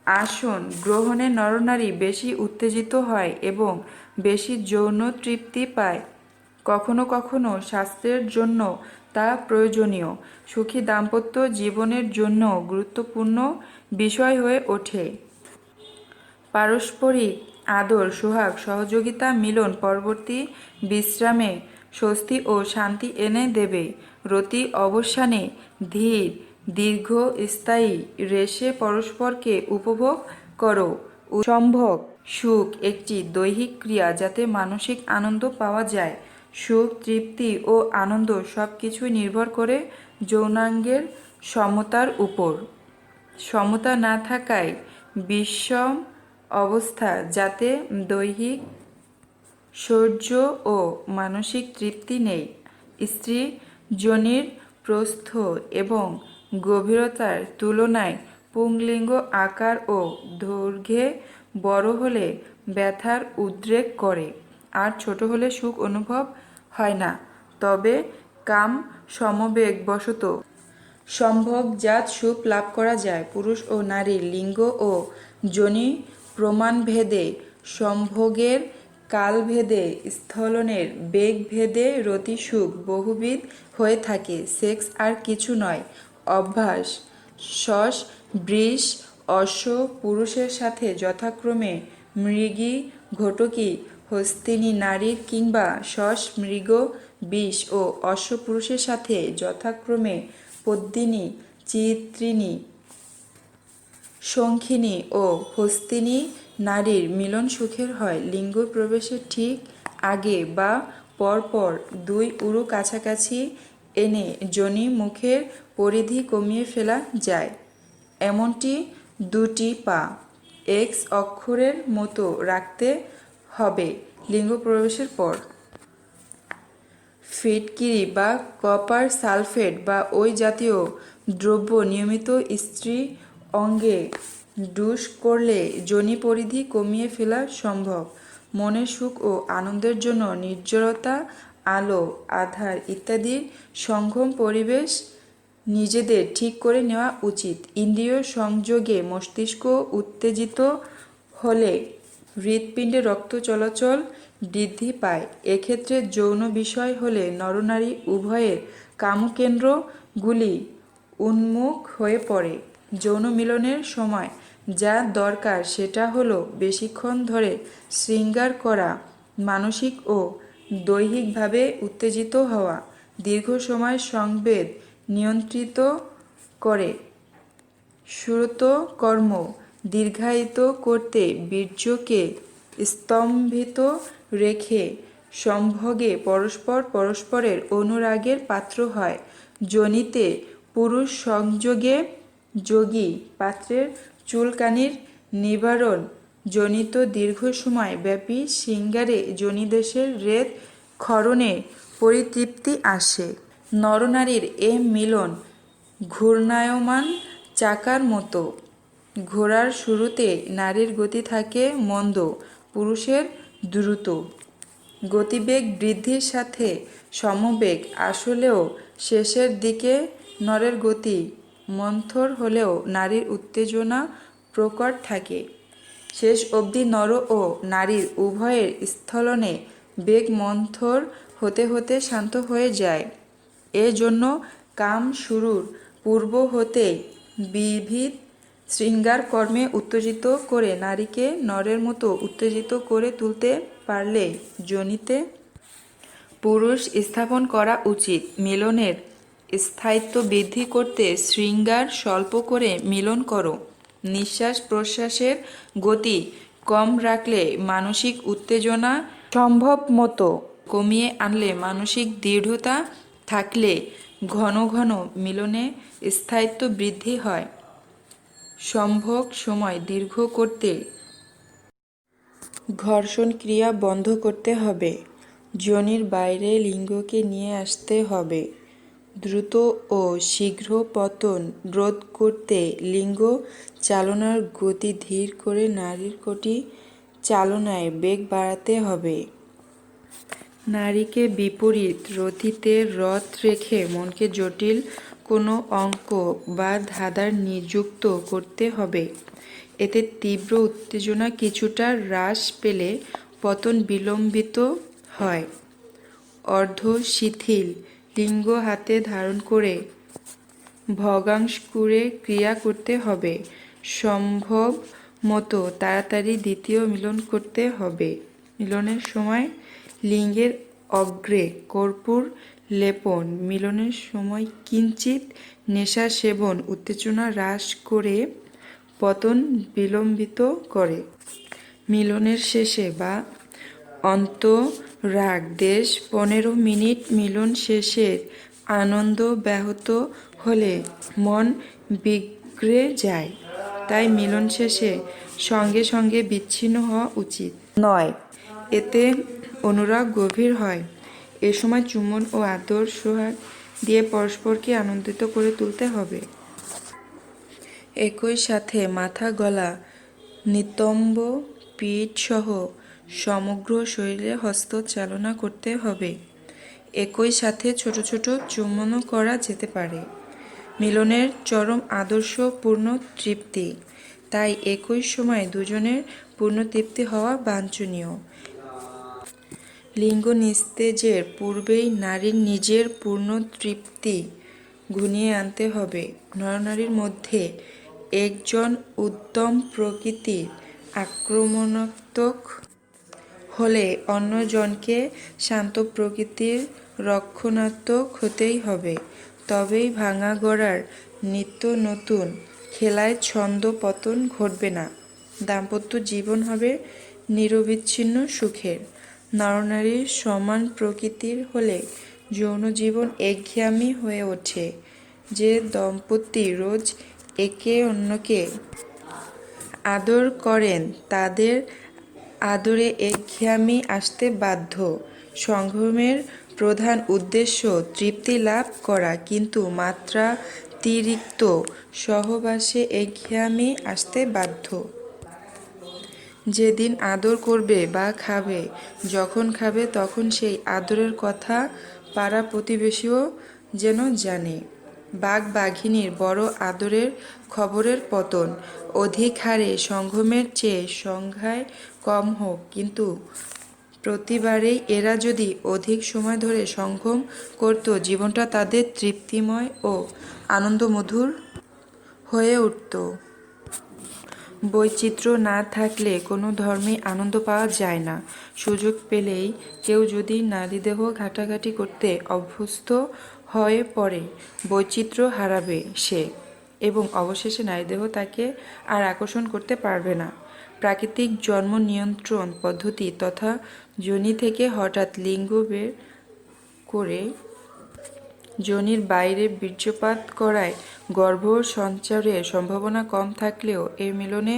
আসন গ্রহণে নরনারী বেশি উত্তেজিত হয় এবং বেশি যৌন তৃপ্তি পায়। কখনো কখনো স্বাস্থ্যের জন্য তা প্রয়োজনীয়। সুখী দাম্পত্য জীবনের জন্য গুরুত্বপূর্ণ বিষয় হয়ে ওঠে। পারস্পরিক আদর, সোহাগ, সহযোগিতা, মিলন পরবর্তী বিশ্রামে স্বস্তি ও শান্তি এনে দেবে। রতি অবসানে ধীর দীর্ঘস্থায়ী রেশে পরস্পরকে উপভোগ করো। সম্ভোগ সুখ একটি দৈহিক ক্রিয়া যাতে মানসিক আনন্দ পাওয়া যায়। সুখ, তৃপ্তি ও আনন্দ সব কিছুই নির্ভর করে যৌনাঙ্গের সমতার উপর। সমতা না থাকায় বিষম অবস্থা, যাতে দৈহিক শৌর্য ও মানসিক তৃপ্তি নেই। স্ত্রী যোনির প্রস্থ এবং গভীরতার তুলনায় পুংলিঙ্গ আকার ও দৈর্ঘ্যে বড় হলে ব্যথার উদ্রেক করে, আর ছোট হলে সুখ অনুভব হয় না। তবে কাম সমবেগ বশত সম্ভোগজাত সুখ লাভ করা যায়। পুরুষ ও নারীর লিঙ্গ ও যোনি প্রমাণভেদে, সম্ভোগের কালভেদে, স্থলনের বেগভেদে রতি সুখ বহুবিধ হয়ে থাকে। সেক্স আর কিছু নয়, অভ্যাস। শশ, বৃষ, অশ্ব পুরুষের সাথে যথাক্রমে মৃগী, ঘটকী, হস্তিনী নারীর, কিংবা শশ, মৃগ, বিষ ও অশ্ব পুরুষের সাথে যথাক্রমে পদ্মিনী, চিত্রিণী, শঙ্খিনী ও হস্তিনী নারীর মিলন সুখের হয়। লিঙ্গ প্রবেশের ঠিক আগে বা পরপর দুই উরু কাছাকাছি এনে যোনি মুখের পরিধি কমিয়ে ফেলা যায়। এমনটি দুটি পা এক্স অক্ষরের মতো রাখতে হবে লিঙ্গ প্রবেশের পর। ফিটকিরি বা কপার সালফেট বা ওই জাতীয় দ্রব্য নিয়মিত স্ত্রী অঙ্গে ডুস করলে যোনি পরিধি কমিয়ে ফেলা সম্ভব। মনের সুখ ও আনন্দের জন্য নির্জরতা, আলো, আধার ইত্যাদির সঙ্গম পরিবেশ নিজেদের ঠিক করে নেওয়া উচিত। ইন্দ্রিয় সংযোগে মস্তিষ্ক উত্তেজিত হলে হৃৎপিণ্ডে রক্ত চলাচল বৃদ্ধি পায়। এক্ষেত্রে যৌন বিষয় হলে নরনারী উভয়ের কামকেন্দ্রগুলি উন্মুখ হয়ে পড়ে। যৌন মিলনের সময় যা দরকার সেটা হলো বেশিক্ষণ ধরে শৃঙ্গার করা, মানসিক ও দৈহিকভাবে উত্তেজিত হওয়া, দীর্ঘ সময় সংবেদ নিয়ন্ত্রিত করে, শ্রুতকর্ম দীর্ঘায়িত করতে, বীর্যকে স্তম্ভিত রেখে সম্ভোগে পরস্পর পরস্পরের অনুরাগের পাত্র হয়। যোনিতে পুরুষ সংযোগে যোগী পাত্রের চুলকানির নিবারণ জনিত দীর্ঘ সময় ব্যাপী শৃঙ্গারে যোনিদেশের রেত ক্ষরণে পরিতৃপ্তি আসে। নরনারীর এ মিলন ঘূর্ণায়মান চাকার মতো। ঘোড়ার শুরুতে নারীর গতি থাকে মন্দ, পুরুষের দ্রুত। গতিবেগ বৃদ্ধির সাথে সমবেগ আসলেও শেষের দিকে নরের গতি মন্থর হলেও নারীর উত্তেজনা প্রকট থাকে। শেষ অবধি নর ও নারীর উভয়ের স্থলনে বেগ মন্থর হতে হতে শান্ত হয়ে যায়। এ জন্য কাম শুরুর পূর্ব হতেই বিবিধ শৃঙ্গার কর্মে উত্তেজিত করে নারীকে নরের মতো উত্তেজিত করে তুলতে পারলে যোনিতে পুরুষ স্থাপন করা উচিত। মিলনের স্থায়িত্ব বৃদ্ধি করতে শৃঙ্গার স্বল্প করে মিলন করো। নিঃশ্বাস প্রশ্বাসের গতি কম রাখলে মানসিক উত্তেজনা সম্ভব মতো কমিয়ে আনলে, মানসিক দৃঢ়তা থাকলে ঘন ঘন মিলনে স্থায়িত্ব বৃদ্ধি হয়। সম্ভোগ সময় দীর্ঘ করতে ঘর্ষণ ক্রিয়া বন্ধ করতে হবে। যোনির বাইরে লিঙ্গকে নিয়ে আসতে হবে। দ্রুত ও শীঘ্র পতন রোধ করতে লিঙ্গ চালনার গতি ধীর করে নাড়ির কোটি চালনায় বেগ বাড়াতে হবে। নাড়িকে বিপরীত রতিতে রথ রেখে মনকে জটিল কোনো অঙ্ক বা ধাঁধার নিযুক্ত করতে হবে। এতে তীব্র উত্তেজনা কিছুটা হ্রাস পেলে পতন বিলম্বিত হয়। অর্ধ শিথিল লিঙ্গ হাতে ধারণ করে ভগাংশকুরে ক্রিয়া করতে হবে। সম্ভব মতো তাড়াতাড়ি দ্বিতীয় মিলন করতে হবে। মিলনের সময় লিঙ্গের অগ্রে কর্পূর লেপন। মিলনের সময় কিঞ্চিত নেশা সেবন উত্তেজনা হ্রাস করে পতন বিলম্বিত করে। মিলনের শেষে বা অন্তরাগ দেশ 15 মিনিট। মিলন শেষের আনন্দ ব্যাহত হলে মন বিগড়ে যায়। তাই মিলন শেষে সঙ্গে সঙ্গে বিচ্ছিন্ন হওয়া উচিত নয়। এতে অনুরাগ গভীর হয়। এ সময় চুম্বন ও আদর সোহাগ দিয়ে পরস্পরকে আনন্দিত করে তুলতে হবে। একই সাথে মাথা, গলা, নিতম্ব, পিঠ সহ সমগ্র শরীরে হস্ত চালনা করতে হবে। একই সাথে ছোট ছোট চুম্বনও করা যেতে পারে। মিলনের চরম আদর্শ পূর্ণ তৃপ্তি। তাই একই সময়ে দুজনের পূর্ণ তৃপ্তি হওয়া বাঞ্ছনীয়। লিঙ্গ নিস্তেজের পূর্বেই নারীর নিজের পূর্ণ তৃপ্তি ঘনিয়ে আনতে হবে। নরনারীর মধ্যে একজন উদ্যম প্রকৃতির আক্রমণাত্মক হলে অন্যজনকে শান্ত প্রকৃতির রক্ষণাত্মক হতেই হবে। তবেই ভাঙা গড়ার নিত্য নতুন খেলায় ছন্দ পতন ঘটবে না। দাম্পত্য জীবন হবে নিরবিচ্ছিন্ন সুখের। নরনারী সমান প্রকৃতির হলে যৌন জীবন একঘেয়েমি হয়ে ওঠে। যে দম্পতি রোজ একে অন্যকে আদর করেন তাদের আদরে একঘেয়েমি আসতে বাধ্য। সংগ্রামের প্রধান উদ্দেশ্য তৃপ্তি লাভ করা, কিন্তু মাত্রাতিরিক্ত সহবাসে একঘেয়েমি আসতে বাধ্য। যেদিন আদর করবে বা খাবে, যখন খাবে তখন সেই আদরের কথা পাড়া প্রতিবেশীও যেন জানে। বাঘ বাঘিনীর বড় আদরের খবরের পতন অধিক হারে সংগ্রামের চেয়ে সংজ্ঞায় কম হোক, কিন্তু প্রতিবারেই এরা যদি অধিক সময় ধরে সংগ্রাম করত, জীবনটা তাদের তৃপ্তিময় ও আনন্দমধুর হয়ে উঠত। বৈচিত্র্য না থাকলে কোনো ধর্মেই আনন্দ পাওয়া যায় না। সুযোগ পেলেই কেউ যদি নারীদেহ ঘাঁটাঘাঁটি করতে অভ্যস্ত হয়ে পড়ে, বৈচিত্র্য হারাবে সে এবং অবশেষে নারীদেহ তাকে আর আকর্ষণ করতে পারবে না। প্রাকৃতিক জন্ম নিয়ন্ত্রণ পদ্ধতি তথা যোনি থেকে হঠাৎ লিঙ্গ বের করে যোনির বাইরে বীর্যপাত করায় গর্ভ সঞ্চারের সম্ভাবনা কম থাকলেও এ মিলনে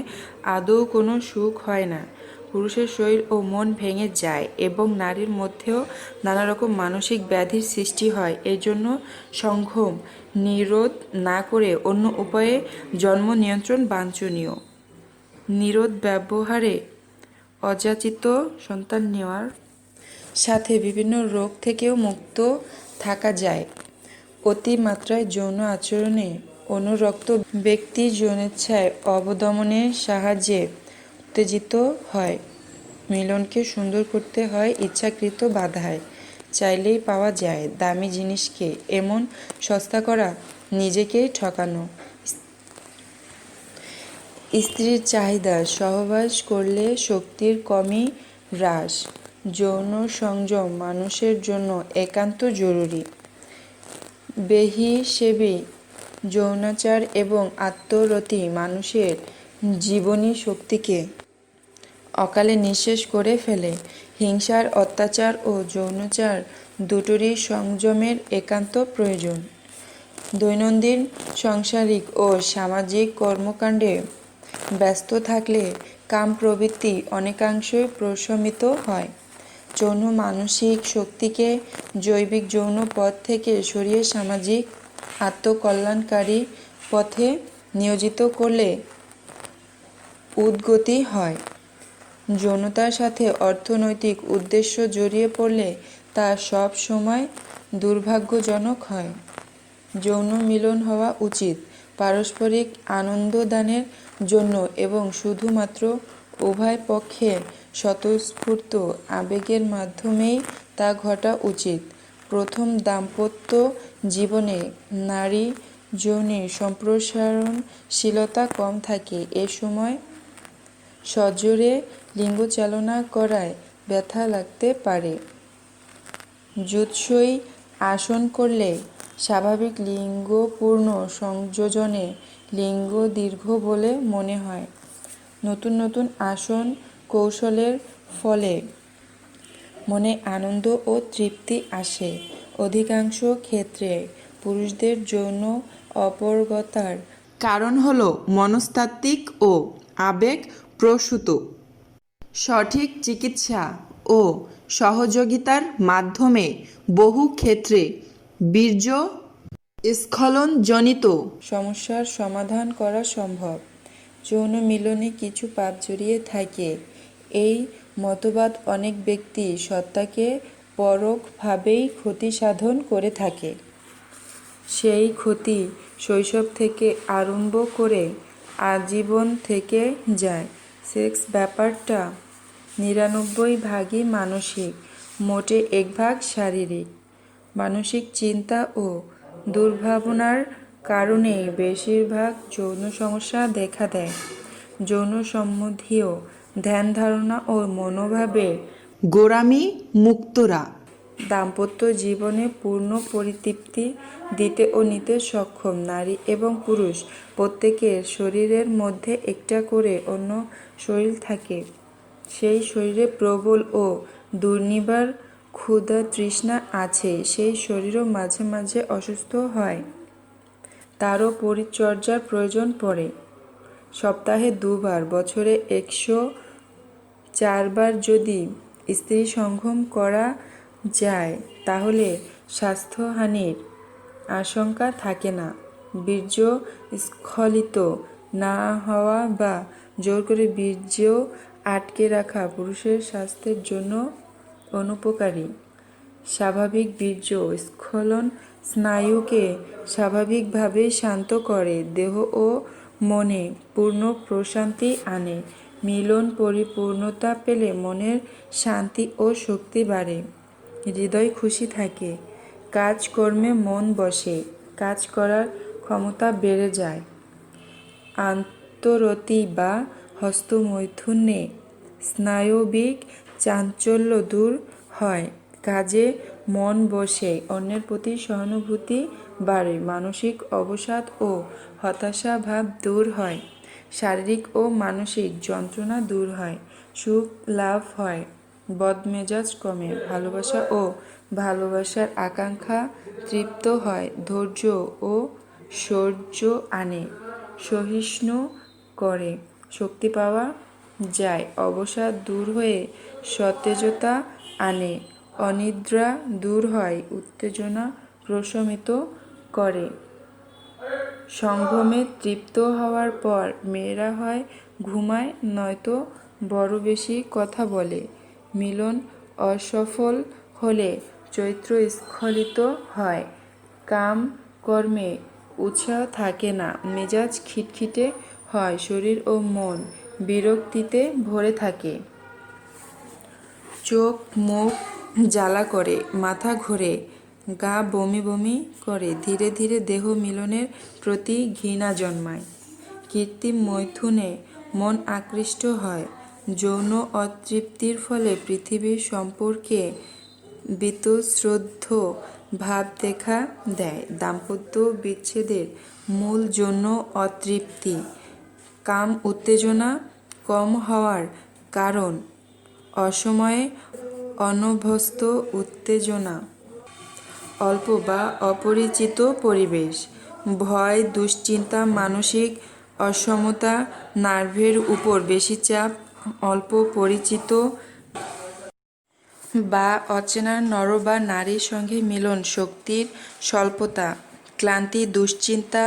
আদৌ কোনো সুখ হয় না। পুরুষের শরীর ও মন ভেঙে যায় এবং নারীর মধ্যেও নানা রকম মানসিক ব্যাধির সৃষ্টি হয়। এজন্য সংগ্রাম নিরোধ না করে অন্য উপায়ে জন্ম নিয়ন্ত্রণ বাঞ্ছনীয়। নিরোধ ব্যবহারে অযাচিত সন্তান নেওয়ার সাথে বিভিন্ন রোগ থেকেও মুক্ত থাকা যায়। অতিমাত্রায় যৌন আচরণে অনুরক্ত ব্যক্তি যৌনেচ্ছায় অবদমনের সাহায্যে উত্তেজিত হয়। মিলনকে সুন্দর করতে হয় ইচ্ছাকৃত বাধায়। চাইলেই পাওয়া যায় দামি জিনিসকে এমন সস্তা করা, নিজেকেই ঠকানো। স্ত্রীর চাহিদা সহবাস করলে শক্তির কমই হ্রাস। যৌন সংযম মানুষের জন্য একান্ত জরুরি। বেহিশেবি যৌনাচার এবং আত্মরতি মানুষের জীবনী শক্তিকে অকালে নিঃশেষ করে ফেলে। হিংসার অত্যাচার ও যৌনাচার দুটোরই সংযমের একান্ত প্রয়োজন। দৈনন্দিন সাংসারিক ও সামাজিক কর্মকাণ্ডে ব্যস্ত থাকলে কাম প্রবৃত্তি অনেকাংশই প্রশমিত হয়। যৌন মানসিক শক্তিকে জৈবিক যৌন পথ থেকে সরিয়ে সামাজিক আত্মকল্যাণকারী পথে নিয়োজিত করলে উদ্গতি হয়। যৌনতার সাথে অর্থনৈতিক উদ্দেশ্য জড়িয়ে পড়লে তা সব সময় দুর্ভাগ্যজনক হয়। যৌন মিলন হওয়া উচিত পারস্পরিক আনন্দদানের জন্য এবং শুধুমাত্র উভয় পক্ষের স্বতঃস্ফূর্ত আবেগের মাধ্যমেই তা ঘটা উচিত। প্রথম দাম্পত্য জীবনে নারী যৌনের সম্প্রসারণশীলতা কম থাকে। এ সময় সজোরে লিঙ্গচালনা করায় ব্যথা লাগতে পারে। জুৎসই আসন করলে স্বাভাবিক লিঙ্গপূর্ণ সংযোজনে লিঙ্গ দীর্ঘ বলে মনে হয়। নতুন নতুন আসন কৌশলের ফলে মনে আনন্দ ও তৃপ্তি আসে। অধিকাংশ ক্ষেত্রে পুরুষদের যৌন অপারগতার কারণ হল মনস্তাত্ত্বিক ও আবেগ প্রসূত। সঠিক চিকিৎসা ও সহযোগিতার মাধ্যমে বহু ক্ষেত্রে বীর্য স্খলনজনিত সমস্যার সমাধান করা সম্ভব। যৌন মিলনে কিছু পাপ জড়িয়ে থাকে, এই মতবাদ অনেক ব্যক্তি সত্তাকে পরোক্ষভাবেই ক্ষতি সাধন করে থাকে। সেই ক্ষতি শৈশব থেকে আরম্ভ করে আজীবন থেকে যায়। সেক্স ব্যাপারটা ৯৯ ভাগই মানসিক, মোটে ১ ভাগ শারীরিক। মানসিক চিন্তা ও দুর্ভাবনার কারণেই বেশিরভাগ যৌন সমস্যা দেখা দেয়। যৌন সম্বন্ধীয় ধ্যান ধারণা ও মনোভাবে গোঁড়ামি মুক্তরা দাম্পত্য জীবনে পূর্ণ পরিতৃপ্তি দিতে ও নিতে সক্ষম। নারী এবং পুরুষ প্রত্যেকের শরীরের মধ্যে একটা করে অন্য শরীর থাকে। সেই শরীরে প্রবল ও দুর্নিবার ক্ষুধা তৃষ্ণা আছে। সেই শরীরও মাঝে মাঝে অসুস্থ হয়, তারও পরিচর্যার প্রয়োজন পড়ে। সপ্তাহে ২ বার, বছরে ১০৪ বার যদি স্ত্রী সঙ্গম করা যায় তাহলে স্বাস্থ্যহানির আশঙ্কা থাকে না। বীর্য স্খলিত না হওয়া বা জোর করে বীর্য আটকে রাখা পুরুষের স্বাস্থ্যের জন্য অনুপকারী। স্বাভাবিক বীর্য স্খলন স্নায়ুকে স্বাভাবিকভাবে শান্ত করে, দেহ ও মনে পূর্ণ প্রশান্তি আনে। মিলন পরিপূর্ণতা পেলে মনের শান্তি ও শক্তি বাড়ে, হৃদয় খুশি থাকে, কাজকর্মে মন বসে, কাজ করার ক্ষমতা বেড়ে যায়। আন্তরতি বা হস্তমৈথুনে স্নায়বিক চাঞ্চল্য দূর হয়, কাজে মন বসে, অন্যের প্রতি সহানুভূতি বাড়ে, মানসিক অবসাদ ও হতাশা ভাব দূর হয়, শারীরিক ও মানসিক যন্ত্রণা দূর হয়, সুখ লাভ হয়, বদমেজাজ কমে, ভালোবাসা ও ভালোবাসার আকাঙ্ক্ষা তৃপ্ত হয়, ধৈর্য ও শৌর্য আনে, সহিষ্ণু করে, শক্তি পাওয়া যায়, অবসাদ দূর হয়ে সতেজতা আনে, অনিদ্রা দূর হয়, উত্তেজনা প্রশমিত করে। সঙ্গমে তৃপ্ত হওয়ার পর মেয়েরা হয় ঘুমায়, নয়তো বড় বেশি কথা বলে। মিলন অসফল হলে চৈত্র স্খলিত হয়, কাম কর্মে উৎসাহ থাকে না, মেজাজ খিটখিটে হয়, শরীর ও মন বিরক্তিতে ভরে থাকে। চোখ মুখ জ্বালা করে, মাথা ঘোরে, গা বমি বমি করে, ধীরে ধীরে দেহ মিলনের প্রতি ঘৃণা জন্মায়। কৃত্রিম মৈথুনে মন আকৃষ্ট হয়। যৌন অতৃপ্তির ফলে পৃথিবীর সম্পর্কে বীতশ্রদ্ধ ভাব দেখা দেয়। দাম্পত্য বিচ্ছেদের মূল যৌন অতৃপ্তি। কাম উত্তেজনা কম হওয়ার কারণ অসময়ে অনভ্যস্ত উত্তেজনা, অল্প বা অপরিচিত পরিবেশ, ভয়, দুশ্চিন্তা, মানসিক অসমতা, নার্ভের উপর বেশি চাপ, অল্প পরিচিত বা অচেনা নর বা নারীর সঙ্গে মিলন, শক্তির স্বল্পতা, ক্লান্তি, দুশ্চিন্তা,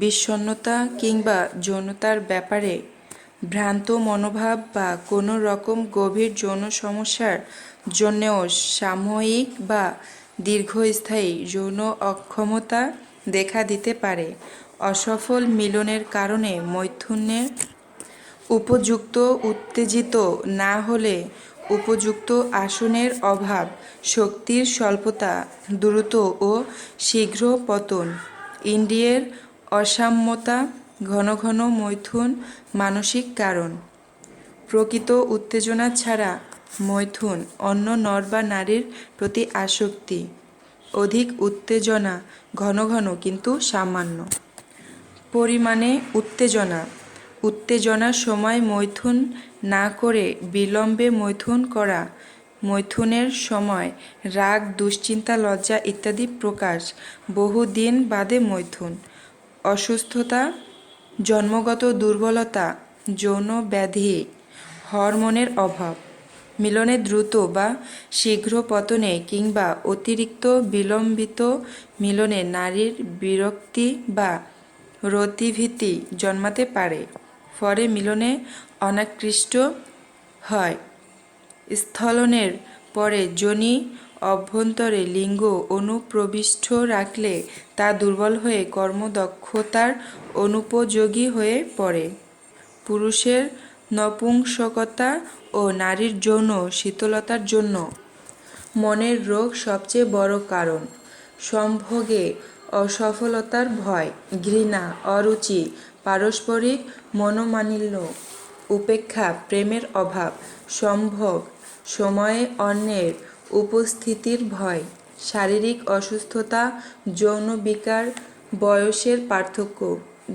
বিষণ্ণতা কিংবা যৌনতার ব্যাপারে ভ্রান্ত মনোভাব বা কোনো রকম গভীর যৌন সমস্যার জন্যেও সাময়িক বা দীর্ঘস্থায়ী যৌন অক্ষমতা দেখা দিতে পারে। অসফল মিলনের কারণে মৈথুনের উপযুক্ত উত্তেজিত না হলে উপযুক্ত আসনের অভাব, শক্তির স্বল্পতা, দ্রুত ও শীঘ্র পতন, ইন্দ্রিয়ের অসাম্যতা, ঘন ঘন মৈথুন মানসিক কারণ। প্রকৃত উত্তেজনা ছাড়া মৈথুন, অন্য নর বা নারীর প্রতি আসক্তি, অধিক উত্তেজনা, ঘন ঘন কিন্তু সামান্য পরিমাণে উত্তেজনা, উত্তেজনার সময় মৈথুন না করে বিলম্বে মৈথুন করা, মৈথুনের সময় রাগ, দুশ্চিন্তা, লজ্জা ইত্যাদি প্রকাশ, বহুদিন বাদে মৈথুন, অসুস্থতা, জন্মগত দুর্বলতা, যৌন ব্যাধি, হরমোনের অভাব, মিলনে দ্রুত বা শীঘ্র পতনে কিংবা অতিরিক্ত বিলম্বিত মিলনে নারীর বিরক্তি বা রতিভীতি জন্মাতে পারে, ফলে মিলনে অনাকৃষ্ট হয়। স্থলনের পরে যোনি অভ্যন্তরে লিঙ্গ অনুপ্রবিষ্ট রাখলে তা দুর্বল হয়ে কর্মদক্ষতার অনুপযোগী হয়ে পড়ে। পুরুষের নপুংসকতা ও নারীর যৌন শীতলতার জন্য মনের রোগ সবচেয়ে বড় কারণ। সম্ভোগে অসফলতার ভয়, ঘৃণা, অরুচি, পারস্পরিক মনোমালিন্য, উপেক্ষা, প্রেমের অভাব, সম্ভোগ সময়ে অন্যের উপস্থিতির ভয়, শারীরিক অসুস্থতা, যৌন বিকার, বয়সের পার্থক্য,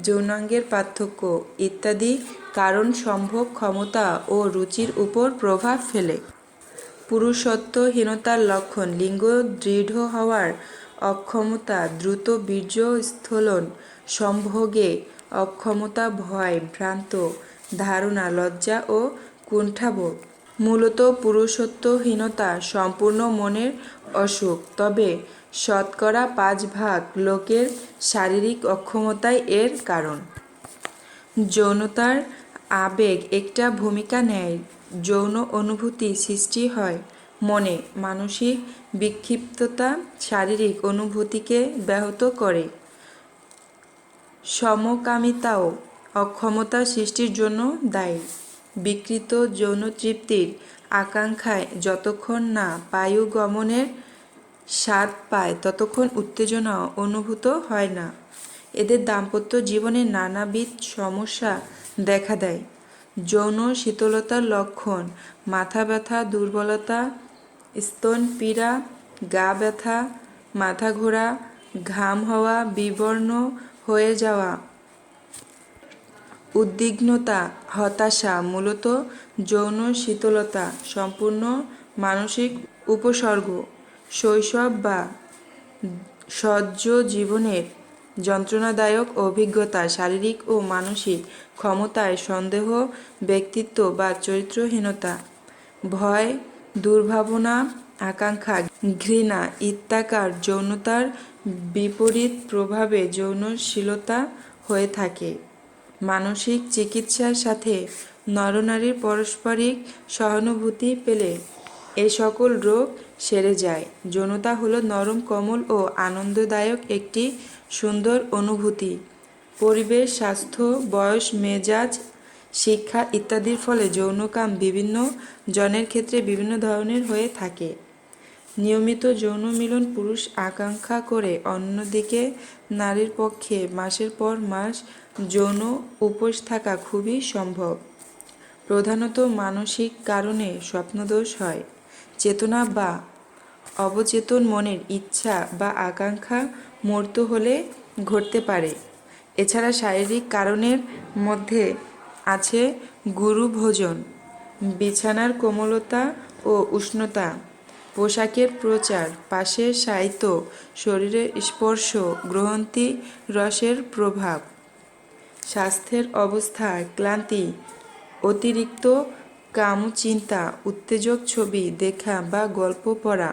যৌনাঙ্গের পার্থক্য ইত্যাদি কারণ সম্ভোগ ক্ষমতা ও রুচির উপর প্রভাব ফেলে। পুরুষত্বহীনতার লক্ষণ: লিঙ্গ দৃঢ় হওয়ার অক্ষমতা, দ্রুত বীর্য স্খলন, সম্ভোগে অক্ষমতা, ভয়, ভ্রান্ত ধারণা, লজ্জা ও কুণ্ঠাবোধ। মূলত পুরুষত্বহীনতা সম্পূর্ণ মনের অসুখ, তবে শতকরা 5 ভাগ লোকের শারীরিক অক্ষমতাই এর কারণ। যৌনতার আবেগ একটা ভূমিকা নেয়। যৌন অনুভূতি সৃষ্টি হয় মনে। মানসিক বিক্ষিপ্ততা শারীরিক অনুভূতিকে ব্যাহত করে। সমকামিতাও অক্ষমতা সৃষ্টির জন্য দায়ী। বিকৃত যৌন তৃপ্তির আকাঙ্ক্ষায় যতক্ষণ না পায়ুগমনের স্বাদ পায় ততক্ষণ উত্তেজনা অনুভূত হয় না। এদের দাম্পত্য জীবনে নানাবিধ সমস্যা দেখা দেয়। যৌন শীতলতার লক্ষণ: মাথা ব্যথা, দুর্বলতা, স্তনপীড়া, গা ব্যথা, মাথা ঘোরা, ঘাম হওয়া, বিবর্ণ হয়ে যাওয়া, উদ্বিগ্নতা, হতাশা। মূলত যৌন শীতলতা সম্পূর্ণ মানসিক উপসর্গ। শৈশব বা সদ্য জীবনের যন্ত্রণাদায়ক অভিজ্ঞতা, শারীরিক ও মানসিক ক্ষমতায় সন্দেহ, ব্যক্তিত্ব বা চরিত্রহীনতা, ভয়, দুর্ভাবনা, আকাঙ্ক্ষা, ঘৃণা ইত্যাকার যৌনতার বিপরীত প্রভাবে যৌনশীলতা হয়ে থাকে। মানসিক চিকিৎসার সাথে নরনারীর পারস্পরিক সহানুভূতি পেলে এ সকল রোগ সেরে যায়। যৌনতা হলো নরম, কোমল ও আনন্দদায়ক একটি সুন্দর অনুভূতি। পরিবেশ, স্বাস্থ্য, বয়স, মেজাজ, শিক্ষা ইত্যাদির ফলে যৌনকাম বিভিন্ন জনের ক্ষেত্রে বিভিন্ন ধরনের হয়ে থাকে। নিয়মিত যৌন মিলন পুরুষ আকাঙ্ক্ষা করে, অন্যদিকে নারীর পক্ষে মাসের পর মাস যৌন উপোস থাকা খুবই সম্ভব। প্রধানত মানসিক কারণে স্বপ্নদোষ হয়। চেতনা বা অবচেতন মনের ইচ্ছা বা আকাঙ্ক্ষা মূর্ত হলে ঘটতে পারে। এছাড়া শারীরিক কারণের মধ্যে আছে গুরুভোজন, বিছানার কোমলতা ও উষ্ণতা, পোশাকের প্রচার, পাশের সাহিত্য, শরীরের স্পর্শ, গ্রন্থি রসের প্রভাব, স্বাস্থ্যের অবস্থা, ক্লান্তি, অতিরিক্ত কামচিন্তা, উত্তেজক ছবি দেখা বা গল্প পড়া,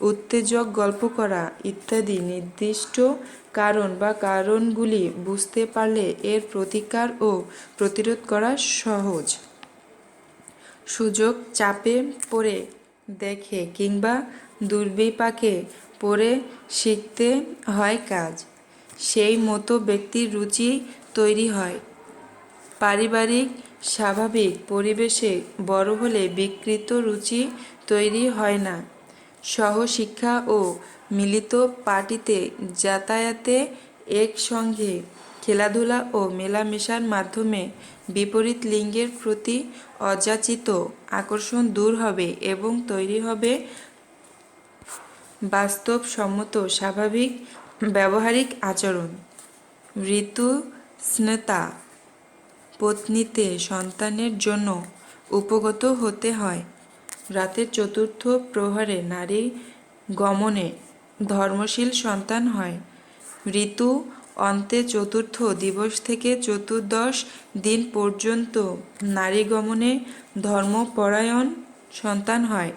উত্তেজক গল্প করা ইত্যাদি নির্দিষ্ট কারণ বা কারণগুলি বুঝতে পারলে এর প্রতিকার ও প্রতিরোধ করা সহজ। সুযোগ চাপে পড়ে দেখে কিংবা দুর্বিপাকে পড়ে শিখতে হয় কাজ। সেই মতো ব্যক্তির রুচি তৈরি হয়। পারিবারিক স্বাভাবিক পরিবেশে বড় হলে বিকৃত রুচি তৈরি হয় না। সহশিক্ষা ও মিলিত পার্টিতে যাতায়াতে, একসঙ্গে খেলাধুলা ও মেলামেশার মাধ্যমে বিপরীত লিঙ্গের প্রতি অযাচিত আকর্ষণ দূর হবে এবং তৈরি হবে বাস্তবসম্মত স্বাভাবিক ব্যবহারিক আচরণ। ঋতুস্নেতা পত্নীতে সন্তানের জন্য উপগত হতে হয়। রাতের চতুর্থ প্রহরে নারী গমনে ধর্মশীল সন্তান হয়। ঋতু অন্তে চতুর্থ দিবস থেকে চতুর্দশ দিন পর্যন্ত নারী গমনে ধর্মপরায়ণ সন্তান হয়।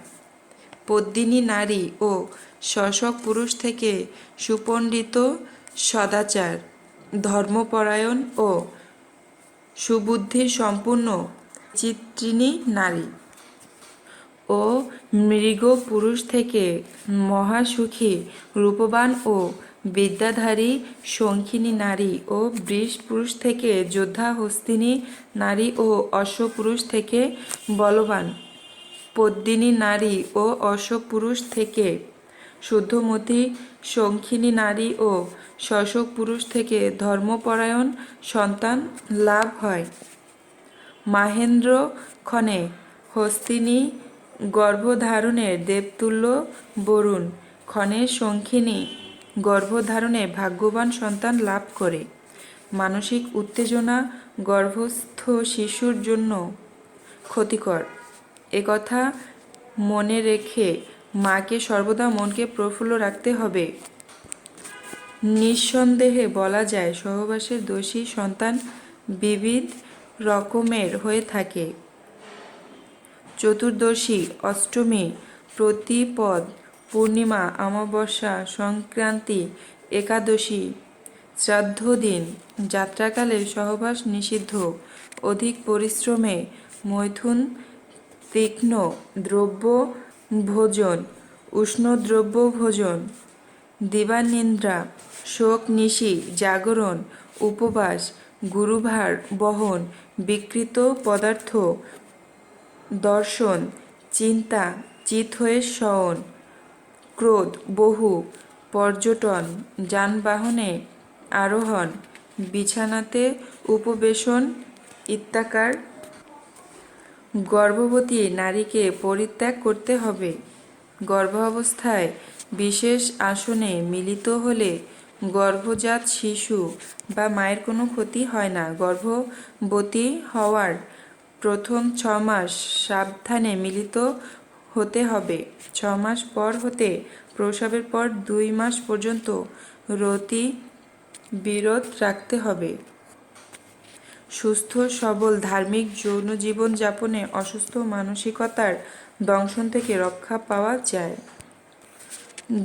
পদ্মিনী নারী ও শশক পুরুষ থেকে সুপণ্ডিত সদাচার, ধর্মপরায়ণ ও সুবুদ্ধি সম্পূর্ণ চিত্রিণী নারী ও মৃগ পুরুষ থেকে মহাসুখী রূপবান ও বিদ্যাধারী শঙ্খিনী নারী ও বৃষ পুরুষ থেকে যোদ্ধা হস্তিনী নারী ও অশ্ব পুরুষ থেকে বলবান পদ্মিনী নারী ও অশ্ব পুরুষ থেকে শুদ্ধমতী শঙ্খিনী নারী ও শশক পুরুষ থেকে ধর্মপরায়ণ সন্তান লাভ হয়। মাহেন্দ্র ক্ষণে হস্তিনী গর্ভধারণের দেবতুল্য বরুণ ক্ষণে শঙ্খিনী গর্ভধারণে ভাগ্যবান সন্তান লাভ করে। মানসিক উত্তেজনা গর্ভস্থ শিশুর জন্য ক্ষতিকর। একথা মনে রেখে মাকে সর্বদা মনকে প্রফুল্ল রাখতে হবে। নিঃসন্দেহে বলা যায় সহবাসের দোষী সন্তান বিবিধ রকমের হয়ে থাকে। চতুর্দশী, অষ্টমী, প্রতিপদ, পূর্ণিমা, অমাবস্যা, সংক্রান্তি, একাদশী, শ্রাদ্ধ দিন, যাত্রাকালে সহবাস নিষিদ্ধ। অধিক পরিশ্রমে মৈথুন, তীক্ষ্ণ দ্রব্য ভোজন, উষ্ণ দ্রব্য ভোজন, দিবানিদ্রা, শোক নিশি, জাগরণ, উপবাস, গুরুভার বহন, বিকৃত পদার্থ দর্শন, চিন্তা, চিত হয়ে শয়ন, ক্রোধ বহু, পর্যটন, যানবাহনে আরোহণ, বিছানাতে উপবেশন ইত্যাকার গর্ভবতী নারীকে পরিত্যাগ করতে হবে। গর্ভাবস্থায় বিশেষ আসনে মিলিত হলে গর্ভজাত শিশু বা মায়ের কোনো ক্ষতি হয় না। গর্ভবতী হওয়ার প্রথম 6 মাস সাবধানে মিলিত হতে হবে। 6 মাস পর হতে প্রসবের পর 2 মাস পর্যন্ত রতি বিরত রাখতে হবে। সুস্থ সবল ধার্মিক যৌন জীবন যাপনে অসুস্থ মানসিকতার দংশন থেকে রক্ষা পাওয়া যায়।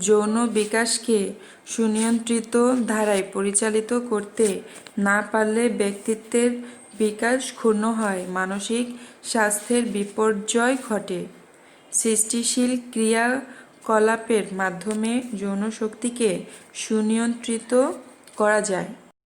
যৌন বিকাশকে সুনিয়ন্ত্রিত ধারায় পরিচালিত করতে না পারলে ব্যক্তিত্বের বিকাশ ক্ষুণ্ণ হয়, মানসিক স্বাস্থ্যের বিপর্যয় ঘটে। সৃষ্টিশীল ক্রিয়াকলাপের মাধ্যমে যৌন শক্তিকে সুনিয়ন্ত্রিত করা যায়।